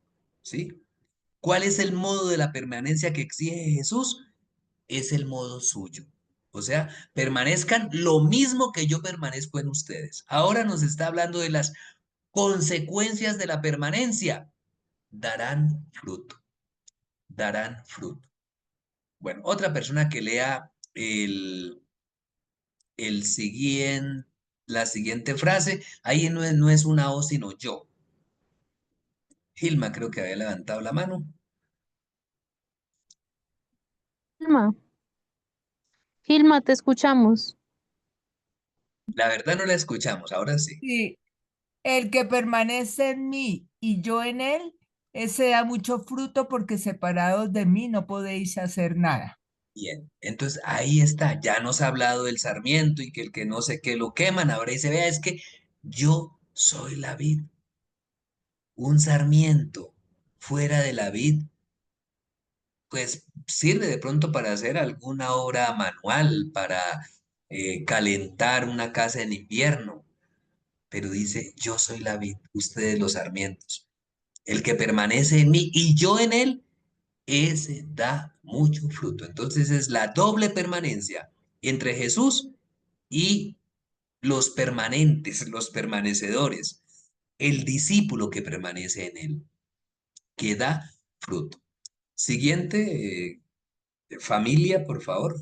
¿Sí? ¿Cuál es el modo de la permanencia que exige Jesús? Es el modo suyo. O sea, permanezcan lo mismo que yo permanezco en ustedes. Ahora nos está hablando de las consecuencias de la permanencia. Darán fruto, darán fruto. Bueno, otra persona que lea el siguiente, la siguiente frase, ahí no es una O, sino yo. Gilma creo que había levantado la mano. Gilma, Gilma, te escuchamos. La verdad no la escuchamos, ahora sí. Sí, el que permanece en mí y yo en él, ese da mucho fruto porque separados de mí no podéis hacer nada. Bien, entonces ahí está, ya nos ha hablado del sarmiento y que el que no sé qué lo queman, ahora dice, vea, es que yo soy la vid, un sarmiento fuera de la vid, pues sirve de pronto para hacer alguna obra manual, para calentar una casa en invierno, pero dice, yo soy la vid, ustedes los sarmientos, el que permanece en mí y yo en él, ese da mucho fruto. Entonces es la doble permanencia entre Jesús y los permanentes, los permanecedores, el discípulo que permanece en él, que da fruto. Siguiente, familia, por favor.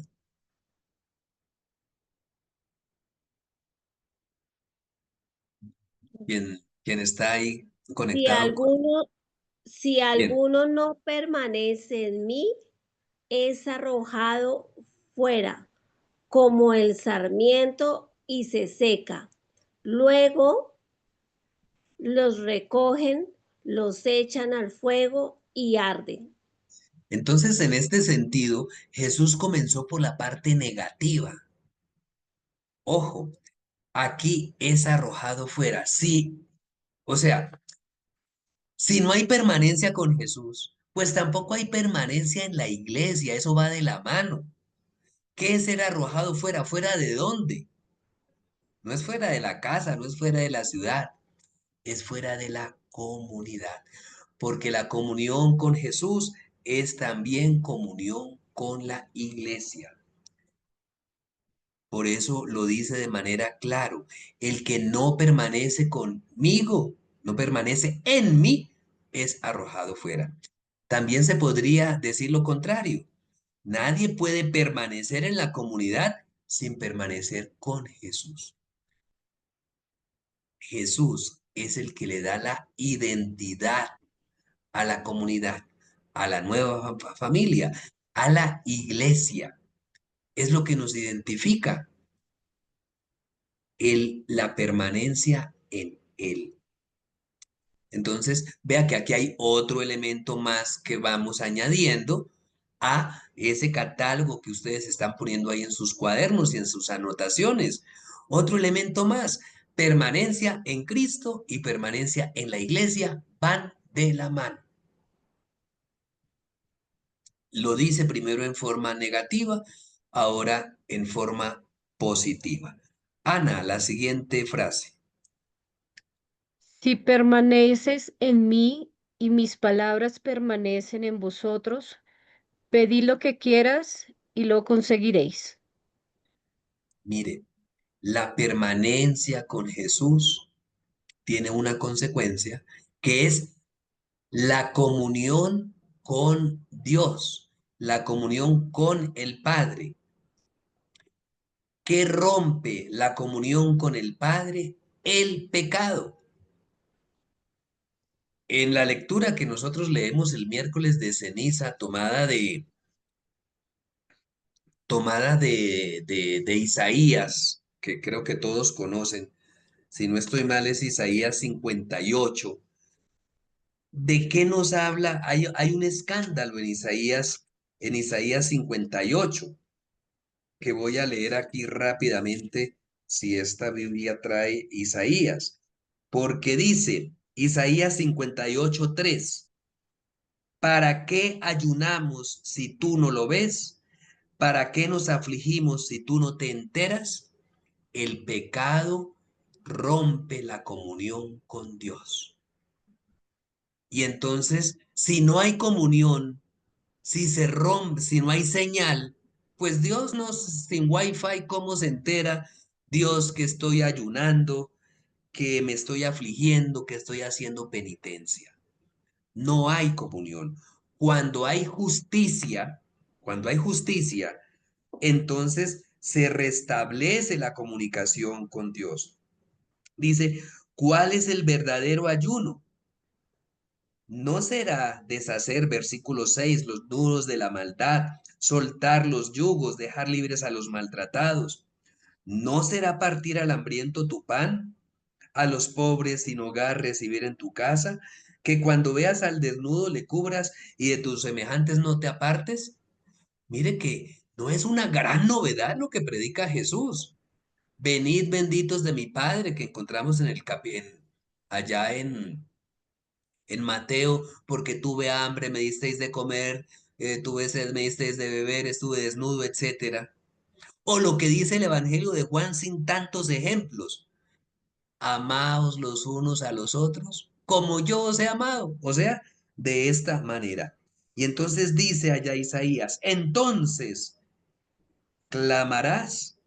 ¿Quién está ahí Si conectado con alguno, si quién? alguno no permanece en mí, es arrojado fuera como el sarmiento y se seca. Luego los recogen, los echan al fuego y arden. Entonces, en este sentido, Jesús comenzó por la parte negativa. Ojo, aquí es arrojado fuera. Sí, o sea, si no hay permanencia con Jesús, pues tampoco hay permanencia en la iglesia, eso va de la mano. ¿Qué es ser arrojado fuera? ¿Fuera de dónde? No es fuera de la casa, no es fuera de la ciudad, es fuera de la comunidad, porque la comunión con Jesús es también comunión con la iglesia. Por eso lo dice de manera claro, el que no permanece conmigo, no permanece en mí, es arrojado fuera. También se podría decir lo contrario. Nadie puede permanecer en la comunidad sin permanecer con Jesús. Jesús es el que le da la identidad a la comunidad, a la nueva familia, a la iglesia. Es lo que nos identifica, la permanencia en Él. Entonces, vea que aquí hay otro elemento más que vamos añadiendo a ese catálogo que ustedes están poniendo ahí en sus cuadernos y en sus anotaciones. Otro elemento más, permanencia en Cristo y permanencia en la iglesia van de la mano. Lo dice primero en forma negativa, ahora en forma positiva. Ana, la siguiente frase. Si permaneces en mí y mis palabras permanecen en vosotros, pedid lo que quieras y lo conseguiréis. Mire, la permanencia con Jesús tiene una consecuencia que es la comunión con Dios, la comunión con el Padre. ¿Qué rompe la comunión con el Padre? El pecado. En la lectura que nosotros leemos el miércoles de ceniza, tomada de Isaías, que creo que todos conocen, si no estoy mal es Isaías 58. ¿De qué nos habla? Hay un escándalo en Isaías 58, que voy a leer aquí rápidamente si esta Biblia trae Isaías, porque dice Isaías 58:3, ¿para qué ayunamos si tú no lo ves? ¿Para qué nos afligimos si tú no te enteras? El pecado rompe la comunión con Dios. Y entonces, si no hay comunión, si se rompe, si no hay señal, pues Dios no, sin wifi, ¿cómo se entera Dios que estoy ayunando, que me estoy afligiendo, que estoy haciendo penitencia? No hay comunión. Cuando hay justicia, cuando hay justicia, entonces se restablece la comunicación con Dios. Dice, ¿cuál es el verdadero ayuno? No será deshacer, versículo 6, los nudos de la maldad, soltar los yugos, dejar libres a los maltratados. ¿No será partir al hambriento tu pan, a los pobres sin hogar recibir en tu casa, que cuando veas al desnudo le cubras y de tus semejantes no te apartes? Mire que no es una gran novedad lo que predica Jesús. Venid benditos de mi Padre, que encontramos en el allá en Mateo, porque tuve hambre, me disteis de comer, tuve sed, me disteis de beber, estuve desnudo, etcétera. O lo que dice el Evangelio de Juan sin tantos ejemplos. Amaos los unos a los otros, como yo os he amado. O sea, de esta manera. Y entonces dice allá Isaías, entonces clamarás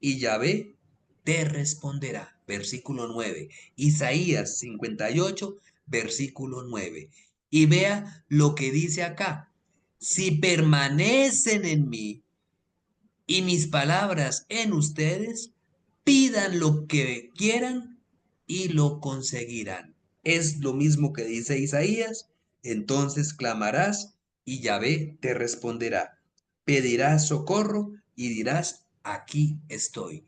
y Yahvé te responderá. Versículo 9. Isaías 58, versículo 9. Y vea lo que dice acá. Si permanecen en mí y mis palabras en ustedes, pidan lo que quieran y lo conseguirán. Es lo mismo que dice Isaías. Entonces clamarás y Yahvé te responderá. Pedirás socorro y dirás, aquí estoy.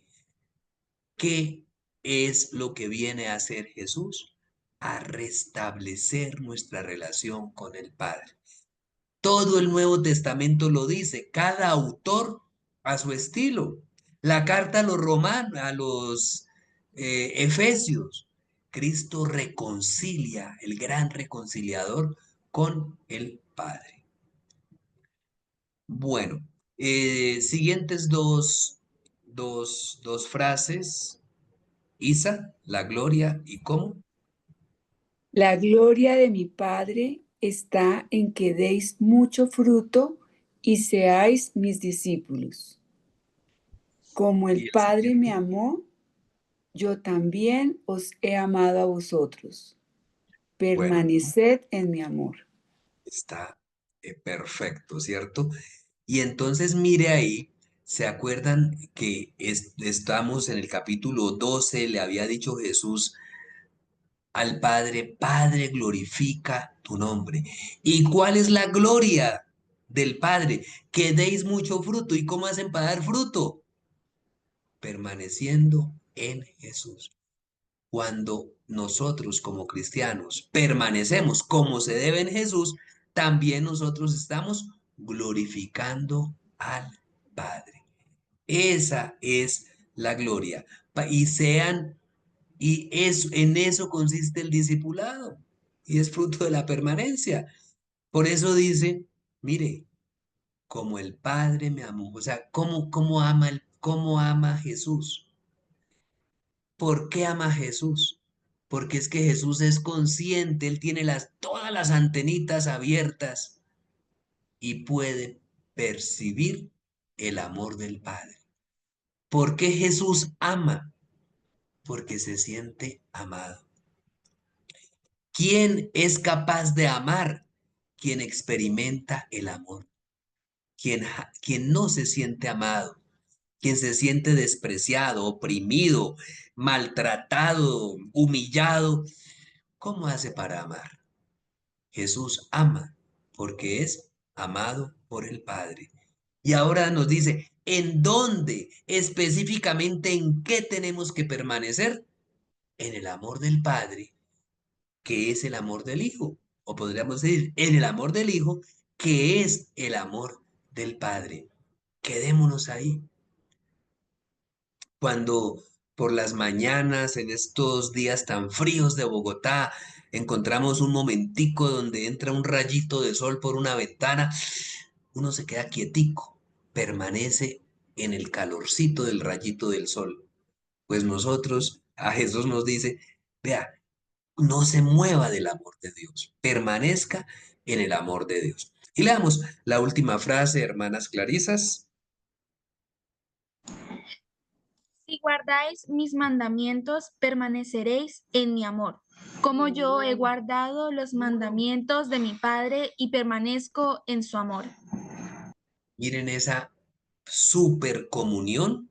¿Qué es lo que viene a hacer Jesús? A restablecer nuestra relación con el Padre. Todo el Nuevo Testamento lo dice, cada autor a su estilo. La carta a los romanos, a los Efesios, Cristo reconcilia, el gran reconciliador, con el Padre. Bueno, siguientes dos frases. Isa, la gloria y cómo. La gloria de mi Padre está en que deis mucho fruto y seáis mis discípulos. Como Y el el Padre me siguiente. amó, yo también os he amado a vosotros. Bueno, Permaneced en mi amor. está perfecto, ¿cierto? Y entonces mire ahí, ¿se acuerdan que estamos en el capítulo 12? Le había dicho Jesús al Padre, Padre, glorifica tu nombre. ¿Y cuál es la gloria del Padre? Que deis mucho fruto. ¿Y cómo hacen para dar fruto? Permaneciendo en Jesús. Cuando nosotros como cristianos permanecemos como se debe en Jesús, también nosotros estamos glorificando al Padre. Esa es la gloria. En eso consiste el discipulado y es fruto de la permanencia. Por eso dice, mire, como el Padre me amó, o sea, cómo ama Jesús. ¿Por qué ama a Jesús? Porque es que Jesús es consciente, él tiene todas las antenitas abiertas y puede percibir el amor del Padre. ¿Por qué Jesús ama? Porque se siente amado. ¿Quién es capaz de amar? Quien experimenta el amor. Quien no se siente amado, quien se siente despreciado, oprimido, maltratado, humillado, ¿cómo hace para amar? Jesús ama porque es amado por el Padre. Y ahora nos dice, ¿en dónde específicamente en qué tenemos que permanecer? En el amor del Padre, que es el amor del Hijo. O podríamos decir, en el amor del Hijo, que es el amor del Padre. Quedémonos ahí. Cuando por las mañanas, en estos días tan fríos de Bogotá, encontramos un momentico donde entra un rayito de sol por una ventana, uno se queda quietico, permanece en el calorcito del rayito del sol. Pues nosotros, a Jesús nos dice, vea, no se mueva del amor de Dios, permanezca en el amor de Dios. Y leamos la última frase, hermanas Clarisas. Si guardáis mis mandamientos, permaneceréis en mi amor, como yo he guardado los mandamientos de mi Padre y permanezco en su amor. Miren esa supercomunión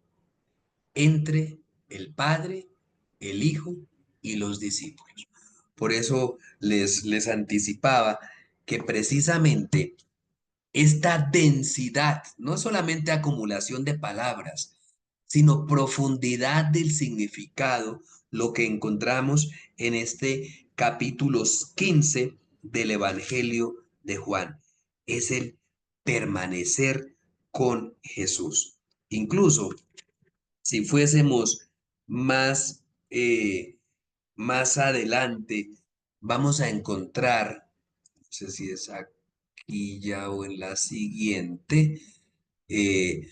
entre el Padre, el Hijo y los discípulos. Por eso les anticipaba que precisamente esta densidad, no solamente acumulación de palabras, sino profundidad del significado, lo que encontramos en este capítulo 15 del Evangelio de Juan. Es el permanecer con Jesús. Incluso si fuésemos más, más adelante, vamos a encontrar, no sé si es aquí ya o en la siguiente, eh,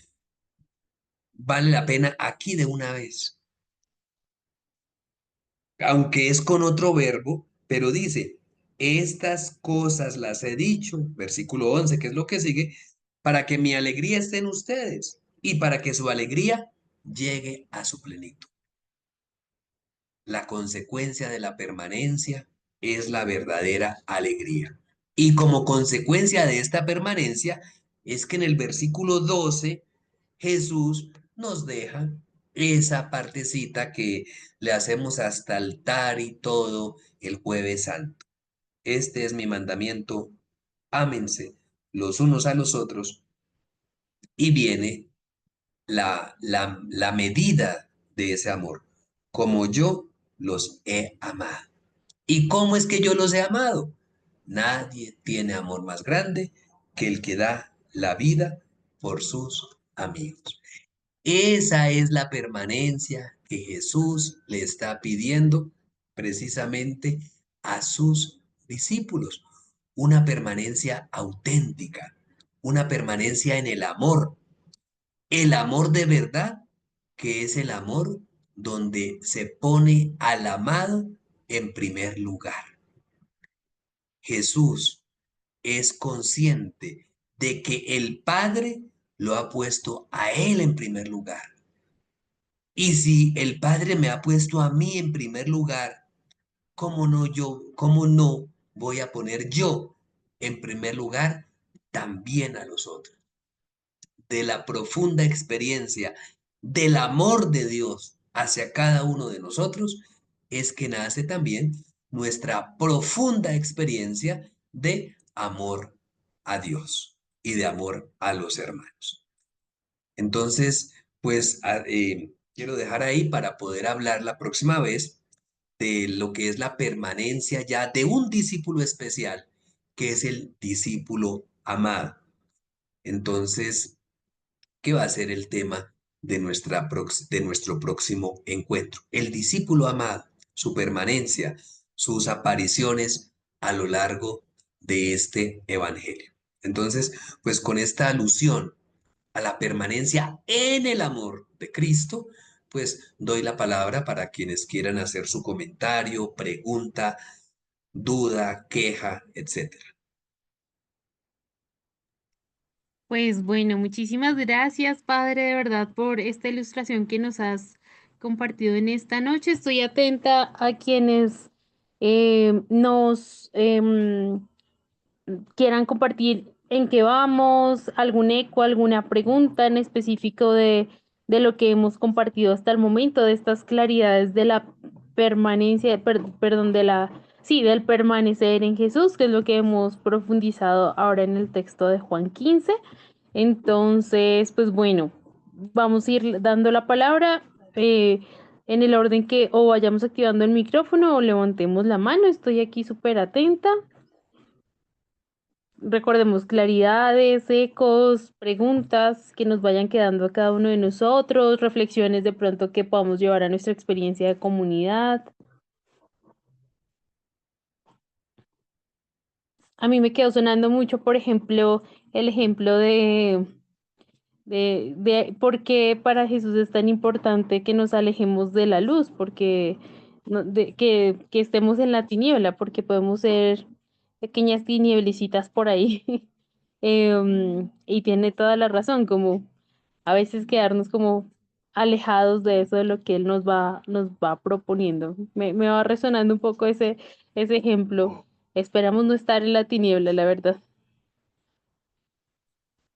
vale la pena aquí de una vez, aunque es con otro verbo, pero dice, estas cosas las he dicho, versículo 11, que es lo que sigue, para que mi alegría esté en ustedes y para que su alegría llegue a su plenitud. La consecuencia de la permanencia es la verdadera alegría. Y como consecuencia de esta permanencia es que en el versículo 12 Jesús nos deja esa partecita que le hacemos hasta altar y todo el jueves santo. Este es mi mandamiento, ámense los unos a los otros, y viene la medida de ese amor, como yo los he amado. ¿Y cómo es que yo los he amado? Nadie tiene amor más grande que el que da la vida por sus amigos. Esa es la permanencia que Jesús le está pidiendo precisamente a sus discípulos. Una permanencia auténtica, una permanencia en el amor de verdad, que es el amor donde se pone al amado en primer lugar. Jesús es consciente de que el Padre lo ha puesto a él en primer lugar. Y si el Padre me ha puesto a mí en primer lugar, cómo no voy a poner yo en primer lugar también a los otros? De la profunda experiencia del amor de Dios hacia cada uno de nosotros, es que nace también nuestra profunda experiencia de amor a Dios y de amor a los hermanos. Entonces, pues quiero dejar ahí para poder hablar la próxima vez de lo que es la permanencia ya de un discípulo especial, que es el discípulo amado. Entonces, ¿qué va a ser el tema de nuestro próximo encuentro? El discípulo amado, su permanencia, sus apariciones a lo largo de este evangelio. Entonces, pues con esta alusión a la permanencia en el amor de Cristo, pues doy la palabra para quienes quieran hacer su comentario, pregunta, duda, queja, etcétera. Pues bueno, muchísimas gracias, Padre, de verdad, por esta ilustración que nos has compartido en esta noche. Estoy atenta a quienes nos quieran compartir en qué vamos, algún eco, alguna pregunta en específico de lo que hemos compartido hasta el momento, de estas claridades de la permanencia, perdón, sí, del permanecer en Jesús, que es lo que hemos profundizado ahora en el texto de Juan 15. Entonces, pues bueno, vamos a ir dando la palabra en el orden que o vayamos activando el micrófono o levantemos la mano. Estoy aquí súper atenta. Recordemos claridades, ecos, preguntas que nos vayan quedando a cada uno de nosotros, reflexiones de pronto que podamos llevar a nuestra experiencia de comunidad. A mí me quedó sonando mucho, por ejemplo, el ejemplo de por qué para Jesús es tan importante que nos alejemos de la luz, porque que estemos en la tiniebla, porque podemos ser pequeñas tinieblecita por ahí. Y tiene toda la razón, como a veces quedarnos como alejados de eso de lo que él nos va proponiendo. Me va resonando un poco ese ejemplo. Esperamos no estar en la tiniebla, la verdad.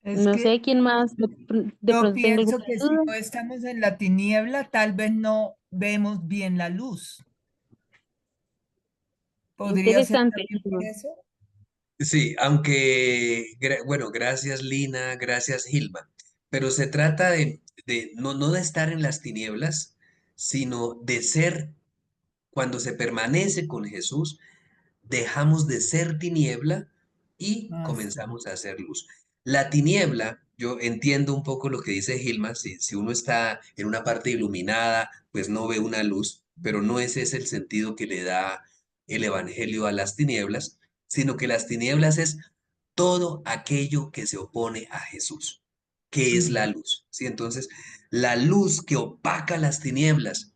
Es No que sé quién más de yo pronto tenga pienso alguna que si duda. no estamos en la tiniebla, tal vez no vemos bien la luz. ¿Podría ser Interesante. también por eso? Sí, aunque, bueno, gracias Lina, gracias Gilma, pero se trata no de estar en las tinieblas, sino de ser, cuando se permanece con Jesús, dejamos de ser tiniebla y Ah, sí. comenzamos a hacer luz. La tiniebla, yo entiendo un poco lo que dice Gilma, si uno está en una parte iluminada, pues no ve una luz, pero no ese es el sentido que le da el Evangelio a las tinieblas, sino que las tinieblas es todo aquello que se opone a Jesús, que es la Mm. luz. ¿Sí? Entonces, la luz que opaca las tinieblas,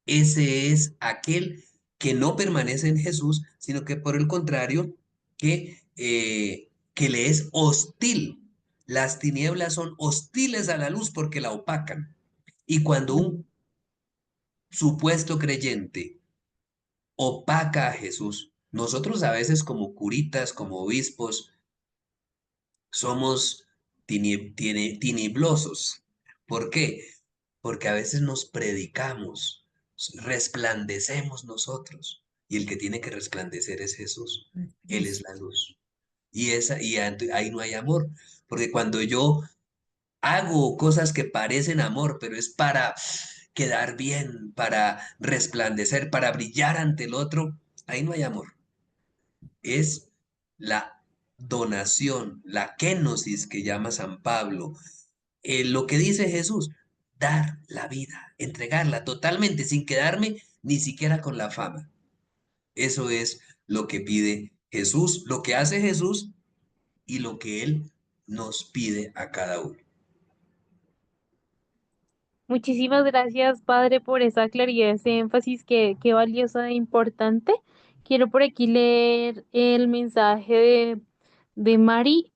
ese es aquel que no permanece en Jesús, sino que por el contrario, que le es hostil. Las tinieblas son hostiles a la luz porque la opacan. Y cuando un supuesto creyente opaca a Jesús, nosotros a veces como curitas, como obispos, somos tiniblosos. ¿Por qué? Porque a veces nos predicamos, resplandecemos nosotros, y el que tiene que resplandecer es Jesús. Él es la luz. Ahí no hay amor, porque cuando yo hago cosas que parecen amor, pero es para quedar bien, para resplandecer, para brillar ante el otro, ahí no hay amor. Es la donación, la kenosis que llama San Pablo, lo que dice Jesús, dar la vida, entregarla totalmente, sin quedarme ni siquiera con la fama. Eso es lo que pide Jesús, lo que hace Jesús y lo que Él nos pide a cada uno. Muchísimas gracias, Padre, por esa claridad, ese énfasis que valioso e importante. Quiero por aquí leer el mensaje de Mari.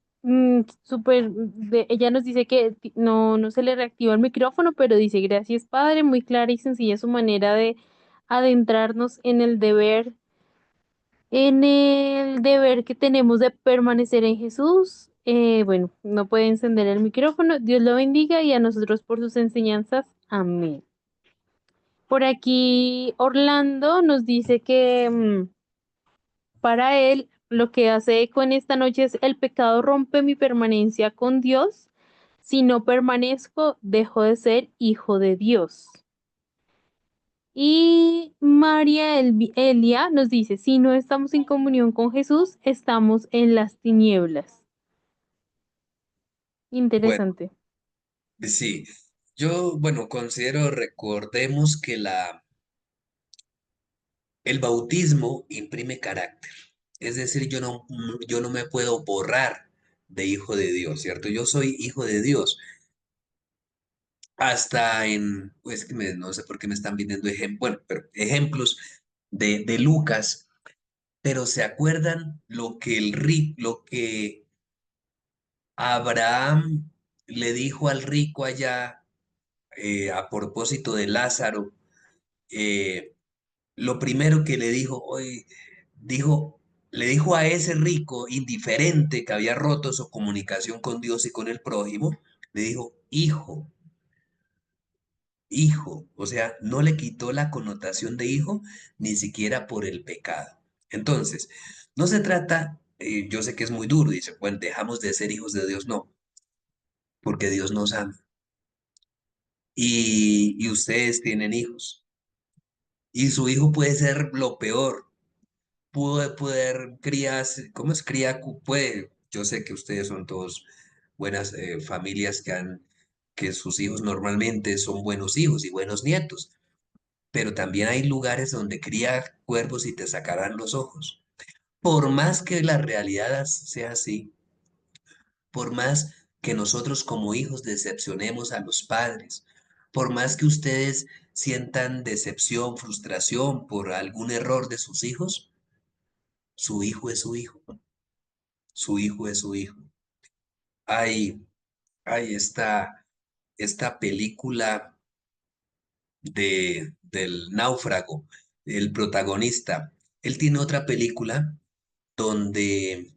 Ella nos dice que no se le reactiva el micrófono, pero dice, gracias, Padre, muy clara y sencilla su manera de adentrarnos en el deber que tenemos de permanecer en Jesús. Bueno, no puede encender el micrófono. Dios lo bendiga y a nosotros por sus enseñanzas. Amén. Por aquí Orlando nos dice que para él lo que hace eco en esta noche es el pecado rompe mi permanencia con Dios. Si no permanezco, dejo de ser hijo de Dios. Y María Elia nos dice, si no estamos en comunión con Jesús, estamos en las tinieblas. Bueno, Interesante. sí, bueno, recordemos que el bautismo imprime carácter. Es decir, yo no me puedo borrar de hijo de Dios, ¿cierto? Yo soy hijo de Dios. Hasta pues que no sé por qué me están viniendo pero ejemplos de Lucas, pero ¿se acuerdan lo que Abraham le dijo al rico allá a propósito de Lázaro? eh, lo primero que le dijo, hoy, dijo, le dijo a ese rico indiferente que había roto su comunicación con Dios y con el prójimo, le dijo, hijo, hijo, o sea, no le quitó la connotación de hijo ni siquiera por el pecado. Entonces, no se trata, yo sé que es muy duro, dice, bueno, dejamos de ser hijos de Dios, no, porque Dios nos ama y ustedes tienen hijos y su hijo puede ser lo peor, pudo poder criarse, ¿cómo es cría? Puede, yo sé que ustedes son todos buenas familias que sus hijos normalmente son buenos hijos y buenos nietos, pero también hay lugares donde cría cuervos y te sacarán los ojos. Por más que la realidad sea así, por más que nosotros como hijos decepcionemos a los padres, por más que ustedes sientan decepción, frustración por algún error de sus hijos, su hijo es su hijo, su hijo es su hijo. Hay, hay esta película del náufrago, el protagonista. Él tiene otra película donde,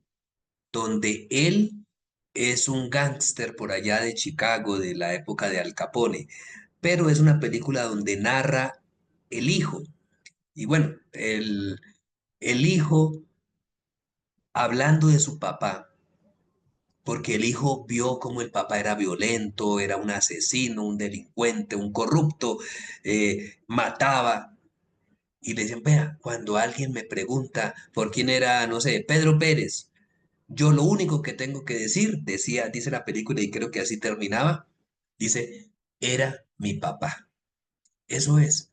donde él es un gángster por allá de Chicago, de la época de Al Capone, pero es una película donde narra el hijo. Y bueno, el hijo hablando de su papá, porque el hijo vio cómo el papá era violento, era un asesino, un delincuente, un corrupto, mataba. Y le dicen, vea, cuando alguien me pregunta por quién era, no sé, Pedro Pérez, yo lo único que tengo que decir, dice la película y creo que así terminaba, dice, era mi papá. Eso es,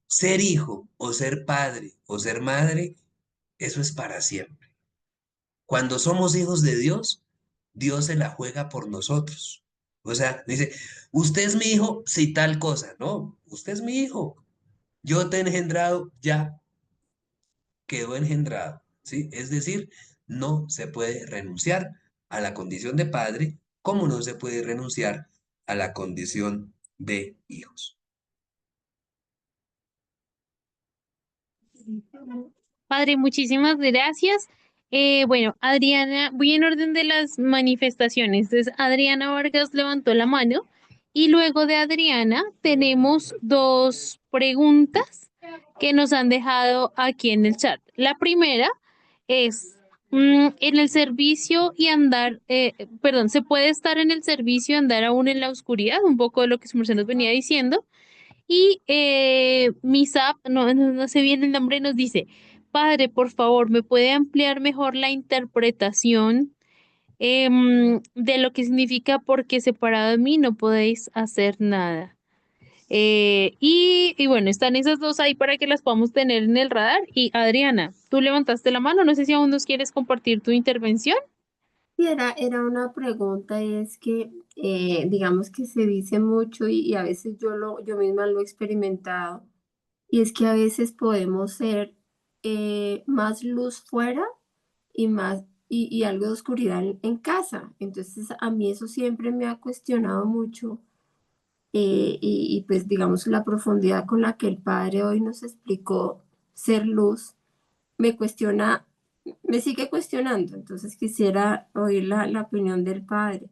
ser hijo o ser padre o ser madre, eso es para siempre. Cuando somos hijos de Dios, Dios se la juega por nosotros. O sea, dice, usted es mi hijo, si tal cosa. No, usted es mi hijo. Yo te he engendrado, ya quedó engendrado. ¿Sí? Es decir, no se puede renunciar a la condición de padre, como no se puede renunciar a la condición de hijos. Padre, muchísimas gracias. Bueno, Adriana, voy en orden de las manifestaciones. Entonces, Adriana Vargas levantó la mano y luego de Adriana tenemos dos preguntas que nos han dejado aquí en el chat. La primera es, en el servicio y andar, perdón, ¿se puede estar en el servicio y andar aún en la oscuridad? Un poco de lo que su merced nos venía diciendo. Y Misap, no sé bien el nombre, nos dice, padre, por favor, ¿me puede ampliar mejor la interpretación de lo que significa porque separado de mí no podéis hacer nada? Y bueno, están esas dos ahí para que las podamos tener en el radar. Y Adriana, tú levantaste la mano, no sé si aún nos quieres compartir tu intervención. Sí, era una pregunta, y es que digamos que se dice mucho y a veces yo misma lo he experimentado, y es que a veces podemos ser más luz fuera y y algo de oscuridad en casa. Entonces a mí eso siempre me ha cuestionado mucho, y pues digamos la profundidad con la que el Padre hoy nos explicó ser luz me cuestiona, me sigue cuestionando. Entonces quisiera oír la opinión del Padre.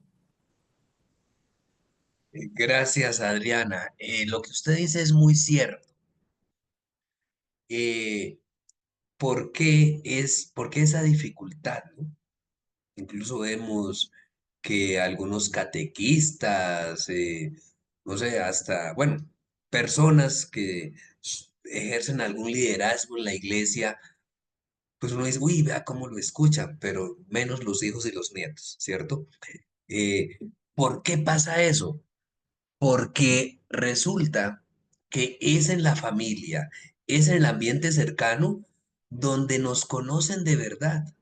Gracias, Adriana. Lo que usted dice es muy cierto. ¿Por qué esa dificultad, ¿no? Incluso vemos que algunos catequistas, no sé, hasta, bueno, personas que ejercen algún liderazgo en la iglesia, pues uno dice, uy, vea cómo lo escuchan, pero menos los hijos y los nietos, ¿cierto? Eh, ¿Por qué pasa eso? Porque resulta que es en la familia, es en el ambiente cercano donde nos conocen de verdad,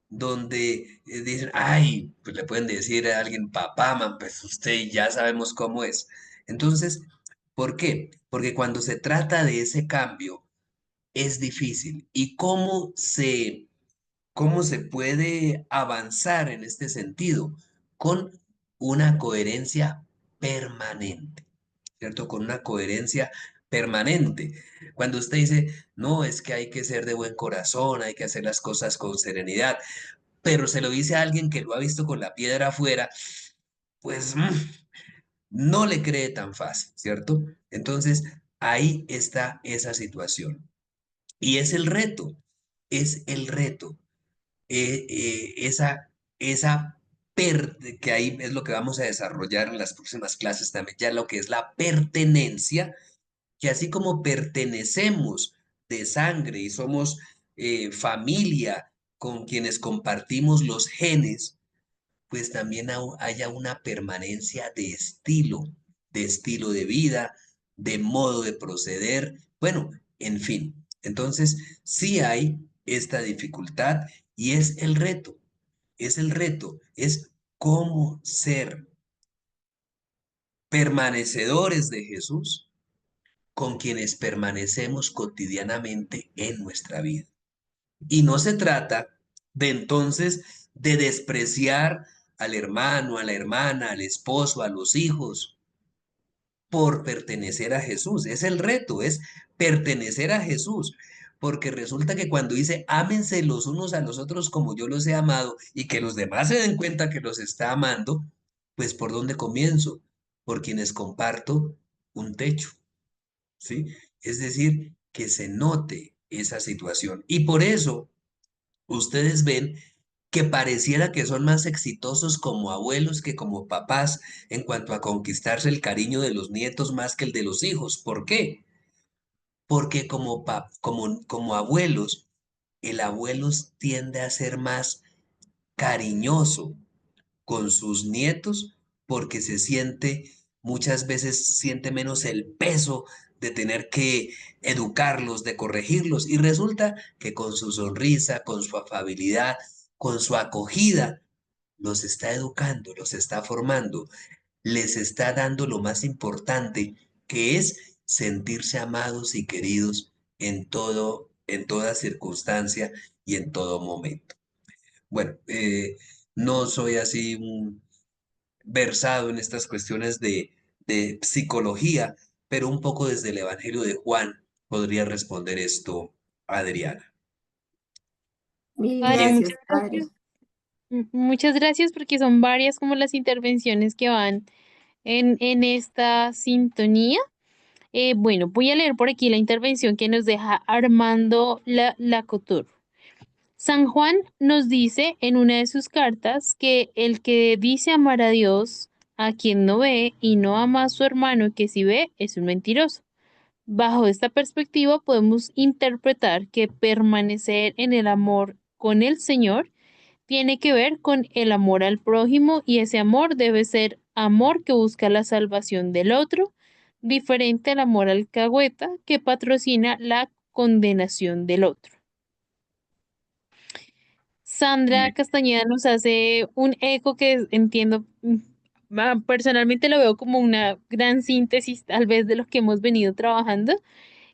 donde dicen, ay, pues le pueden decir a alguien, papá, man, pues usted ya sabemos cómo es. Entonces, ¿por qué? Porque cuando se trata de ese cambio es difícil. ¿Y cómo se puede avanzar en este sentido? Con una coherencia permanente, ¿cierto? Con una coherencia permanente. Cuando usted dice, no, es que hay que ser de buen corazón, hay que hacer las cosas con serenidad, pero se lo dice a alguien que lo ha visto con la piedra afuera, pues no le cree tan fácil, ¿cierto? Entonces, ahí está esa situación. Y es el reto, esa que ahí es lo que vamos a desarrollar en las próximas clases también, ya lo que es la pertenencia, que así como pertenecemos de sangre y somos familia con quienes compartimos los genes, pues también haya una permanencia de estilo de vida, de modo de proceder, bueno, en fin. Entonces, sí hay esta dificultad y es cómo ser permanecedores de Jesús con quienes permanecemos cotidianamente en nuestra vida. Y no se trata de entonces de despreciar al hermano, a la hermana, al esposo, a los hijos, por pertenecer a Jesús. Es el reto, es pertenecer a Jesús. Porque resulta que cuando dice, ámense los unos a los otros como yo los he amado y que los demás se den cuenta que los está amando, pues ¿por dónde comienzo? Por quienes comparto un techo, ¿sí? Es decir, que se note esa situación. Y por eso ustedes ven que pareciera que son más exitosos como abuelos que como papás en cuanto a conquistarse el cariño de los nietos más que el de los hijos. ¿Por qué? Porque como abuelos, el abuelo tiende a ser más cariñoso con sus nietos porque muchas veces siente menos el peso de tener que educarlos, de corregirlos, y resulta que con su sonrisa, con su afabilidad, con su acogida, los está educando, los está formando, les está dando lo más importante, que es sentirse amados y queridos en toda circunstancia y en todo momento. Bueno, no soy así versado en estas cuestiones de psicología, pero un poco desde el Evangelio de Juan podría responder esto Adriana. Mil Padre, Y gracias, muchas Padre. gracias. Muchas gracias porque son varias como las intervenciones que van en esta sintonía. Bueno, voy a leer por aquí la intervención que nos deja Armando Lacotur. San Juan nos dice en una de sus cartas que el que dice amar a Dios, a quien no ve, y no ama a su hermano que sí ve, es un mentiroso. Bajo esta perspectiva podemos interpretar que permanecer en el amor con el Señor tiene que ver con el amor al prójimo, y ese amor debe ser amor que busca la salvación del otro, diferente al amor alcahueta que patrocina la condenación del otro. Sandra Castañeda nos hace un eco que entiendo, personalmente lo veo como una gran síntesis tal vez de lo que hemos venido trabajando,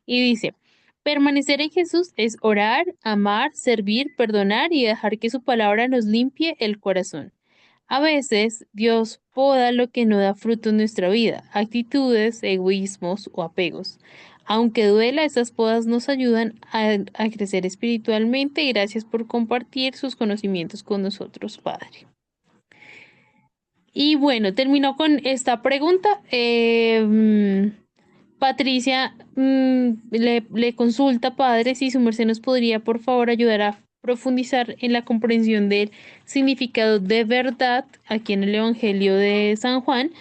y dice: permanecer en Jesús es orar, amar, servir, perdonar y dejar que su palabra nos limpie el corazón. A veces Dios poda lo que no da fruto en nuestra vida, actitudes, egoísmos o apegos. Aunque duela, esas podas nos ayudan a crecer espiritualmente, y gracias por compartir sus conocimientos con nosotros, Padre. Y bueno, terminó con esta pregunta. Patricia le consulta, Padre, si su merced nos podría, por favor, ayudar a profundizar en la comprensión del significado de verdad aquí en el Evangelio de San Juan.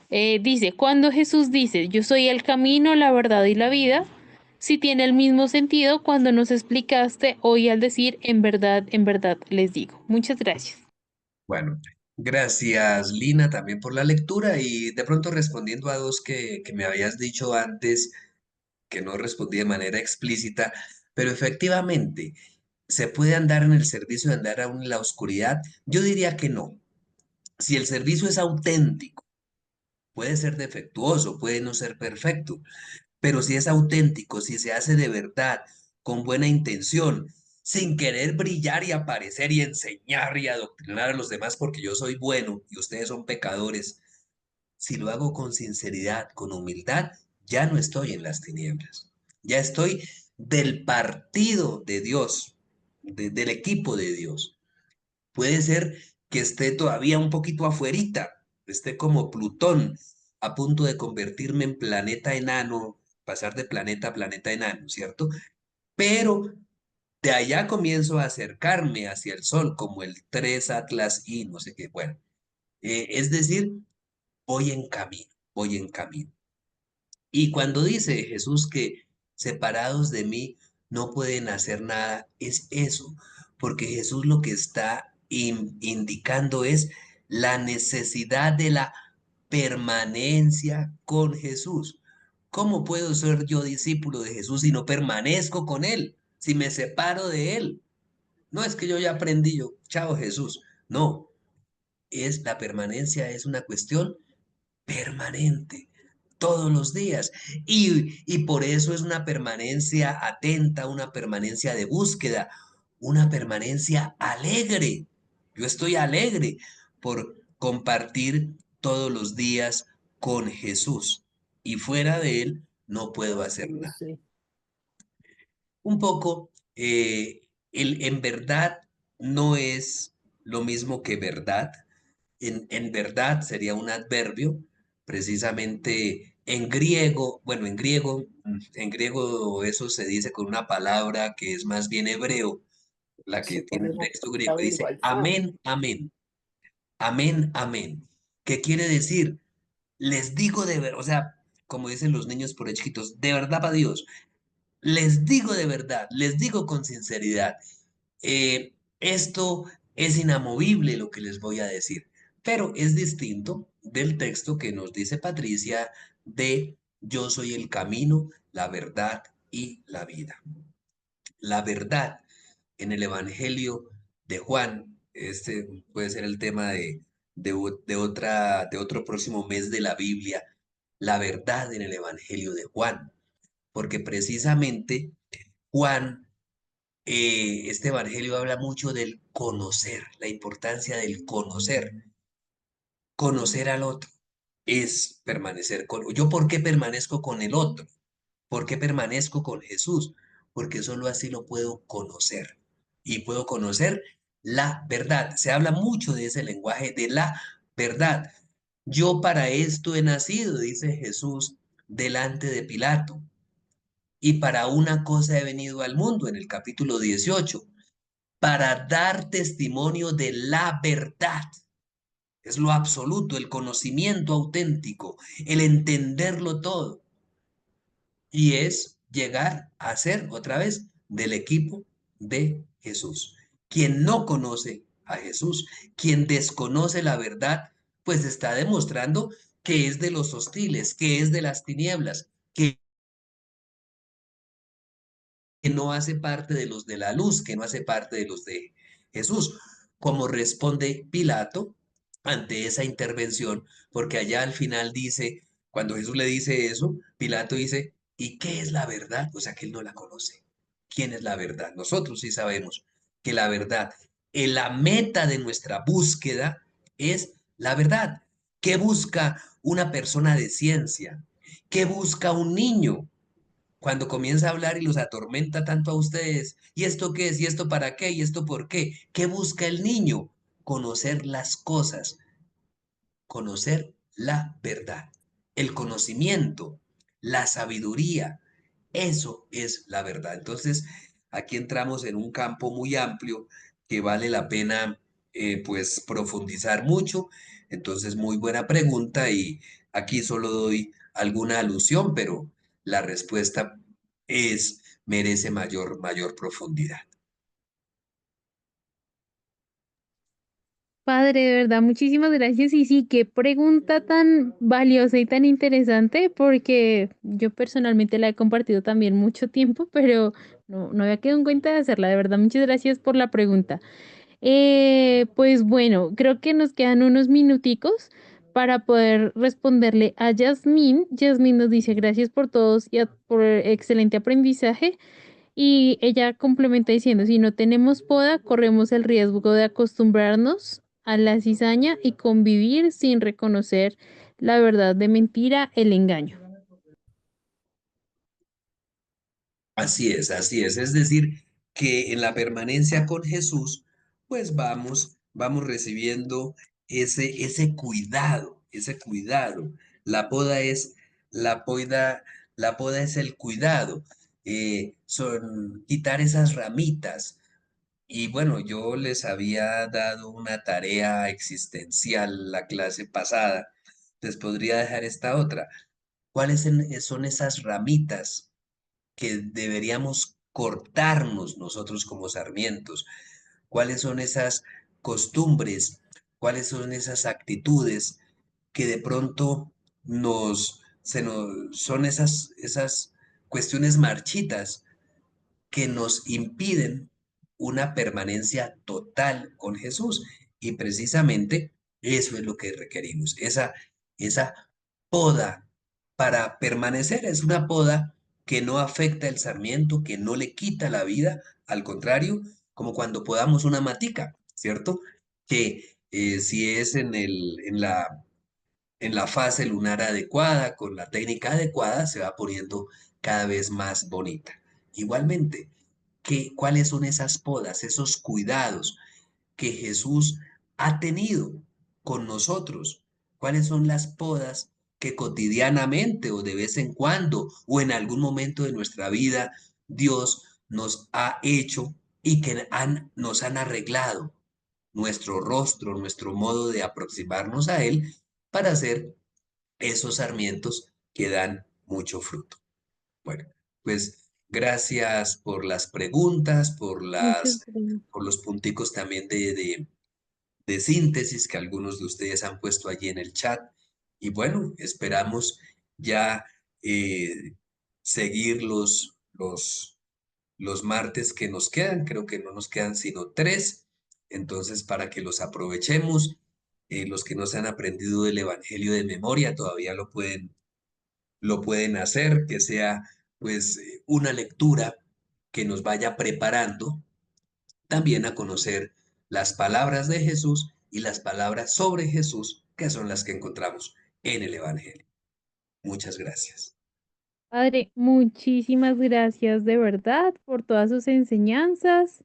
Dice, cuando Jesús dice, yo soy el camino, la verdad y la vida, si tiene el mismo sentido cuando nos explicaste hoy al decir, en verdad les digo. Muchas gracias. bueno, gracias Lina también por la lectura y de pronto respondiendo a dos que me habías dicho antes que no respondí de manera explícita, pero efectivamente, ¿se puede andar en el servicio de andar aún en la oscuridad? Yo diría que no. Si el servicio es auténtico, puede ser defectuoso, puede no ser perfecto, pero si es auténtico, si se hace de verdad, con buena intención, sin querer brillar y aparecer y enseñar y adoctrinar a los demás porque yo soy bueno y ustedes son pecadores, si lo hago con sinceridad, con humildad, ya no estoy en las tinieblas. Ya estoy del partido de Dios, del equipo de Dios. Puede ser que esté todavía un poquito afuerita, esté como Plutón, a punto de convertirme en planeta enano, pasar de planeta a planeta enano, ¿cierto? Pero de allá comienzo a acercarme hacia el Sol, como el 3 Atlas y no sé qué. Bueno, es decir, voy en camino, voy en camino. Y cuando dice Jesús que separados de mí no pueden hacer nada, es eso, porque Jesús lo que está indicando es la necesidad de la permanencia con Jesús. ¿Cómo puedo ser yo discípulo de Jesús si no permanezco con Él? Si me separo de Él. No es que yo ya aprendí, yo, chao Jesús. No, es la permanencia, es una cuestión permanente, todos los días. Y por eso es una permanencia atenta, una permanencia de búsqueda, una permanencia alegre. Yo estoy alegre por compartir todos los días con Jesús y fuera de Él no puedo hacer nada. Un poco, el en verdad no es lo mismo que verdad. En verdad sería un adverbio, precisamente en griego, bueno, en griego eso se dice con una palabra que es más bien hebreo, la que tiene el texto griego, dice amén, amén, amén, amén. ¿Qué quiere decir? Les digo de verdad, o sea, como dicen los niños por ahí chiquitos, de verdad para Dios, les digo de verdad, les digo con sinceridad, esto es inamovible lo que les voy a decir, pero es distinto del texto que nos dice Patricia de yo soy el camino, la verdad y la vida. La verdad en el Evangelio de Juan, este puede ser el tema de otro próximo mes de la Biblia, la verdad en el Evangelio de Juan, porque precisamente Juan, este Evangelio habla mucho del conocer, la importancia del conocer, conocer al otro es permanecer con. ¿Yo por qué permanezco con el otro? ¿Por qué permanezco con Jesús? Porque solo así lo puedo conocer. Y puedo conocer la verdad. Se habla mucho de ese lenguaje de la verdad. Yo para esto he nacido, dice Jesús delante de Pilato. Y para una cosa he venido al mundo, en el capítulo 18, para dar testimonio de la verdad. Es lo absoluto, el conocimiento auténtico, el entenderlo todo. Y es llegar a ser otra vez del equipo de Jesús. Quien no conoce a Jesús, quien desconoce la verdad, pues está demostrando que es de los hostiles, que es de las tinieblas, que no hace parte de los de la luz, que no hace parte de los de Jesús. Como responde Pilato ante esa intervención, porque allá al final dice, cuando Jesús le dice eso, Pilato dice, ¿y qué es la verdad? O sea, que él no la conoce. ¿Quién es la verdad? Nosotros sí sabemos que la verdad, la meta de nuestra búsqueda es la verdad. ¿Qué busca una persona de ciencia? ¿Qué busca un niño cuando comienza a hablar y los atormenta tanto a ustedes? ¿Y esto qué es? ¿Y esto para qué? ¿Y esto por qué? ¿Qué busca el niño? Conocer las cosas, conocer la verdad, el conocimiento, la sabiduría. Eso es la verdad. Entonces, aquí entramos en un campo muy amplio que vale la pena pues profundizar mucho. Entonces, muy buena pregunta y aquí solo doy alguna alusión, pero la respuesta merece mayor profundidad. Padre, de verdad, muchísimas gracias. Y sí, qué pregunta tan valiosa y tan interesante, porque yo personalmente la he compartido también mucho tiempo, pero no había quedado en cuenta de hacerla. De verdad, muchas gracias por la pregunta. Pues bueno, creo que nos quedan unos minuticos para poder responderle a Yasmín. Yasmín nos dice gracias por todos y por el excelente aprendizaje. Y ella complementa diciendo, si no tenemos poda, corremos el riesgo de acostumbrarnos a la cizaña y convivir sin reconocer la verdad de mentira, el engaño. Así es, así es. Es decir, que en la permanencia con Jesús, pues vamos recibiendo ese cuidado, ese cuidado. La poda es, la poda, la poda es el cuidado, son quitar esas ramitas. Y bueno, yo les había dado una tarea existencial la clase pasada. Les podría dejar esta otra. Son esas ramitas que deberíamos cortarnos nosotros como sarmientos? ¿Cuáles son esas costumbres? ¿Cuáles son esas actitudes que de pronto son esas cuestiones marchitas que nos impiden una permanencia total con Jesús? Y precisamente eso es lo que requerimos, esa poda para permanecer. Es una poda que no afecta el sarmiento, que no le quita la vida, al contrario, como cuando podamos una matica, ¿cierto? Que si es en la fase lunar adecuada, con la técnica adecuada, se va poniendo cada vez más bonita. Igualmente, ¿cuáles son esas podas, esos cuidados que Jesús ha tenido con nosotros? ¿Cuáles son las podas que cotidianamente o de vez en cuando o en algún momento de nuestra vida Dios nos ha hecho y que nos han arreglado nuestro rostro, nuestro modo de aproximarnos a Él para hacer esos sarmientos que dan mucho fruto. Bueno, pues gracias por las preguntas, Muchas gracias. por los punticos también de síntesis que algunos de ustedes han puesto allí en el chat. Y bueno, esperamos ya seguir los martes que nos quedan. Creo que no nos quedan sino 3. Entonces, para que los aprovechemos, los que no se han aprendido el Evangelio de memoria todavía lo pueden hacer, que sea pues una lectura que nos vaya preparando también a conocer las palabras de Jesús y las palabras sobre Jesús, que son las que encontramos en el Evangelio. Muchas gracias. Padre, muchísimas gracias de verdad por todas sus enseñanzas.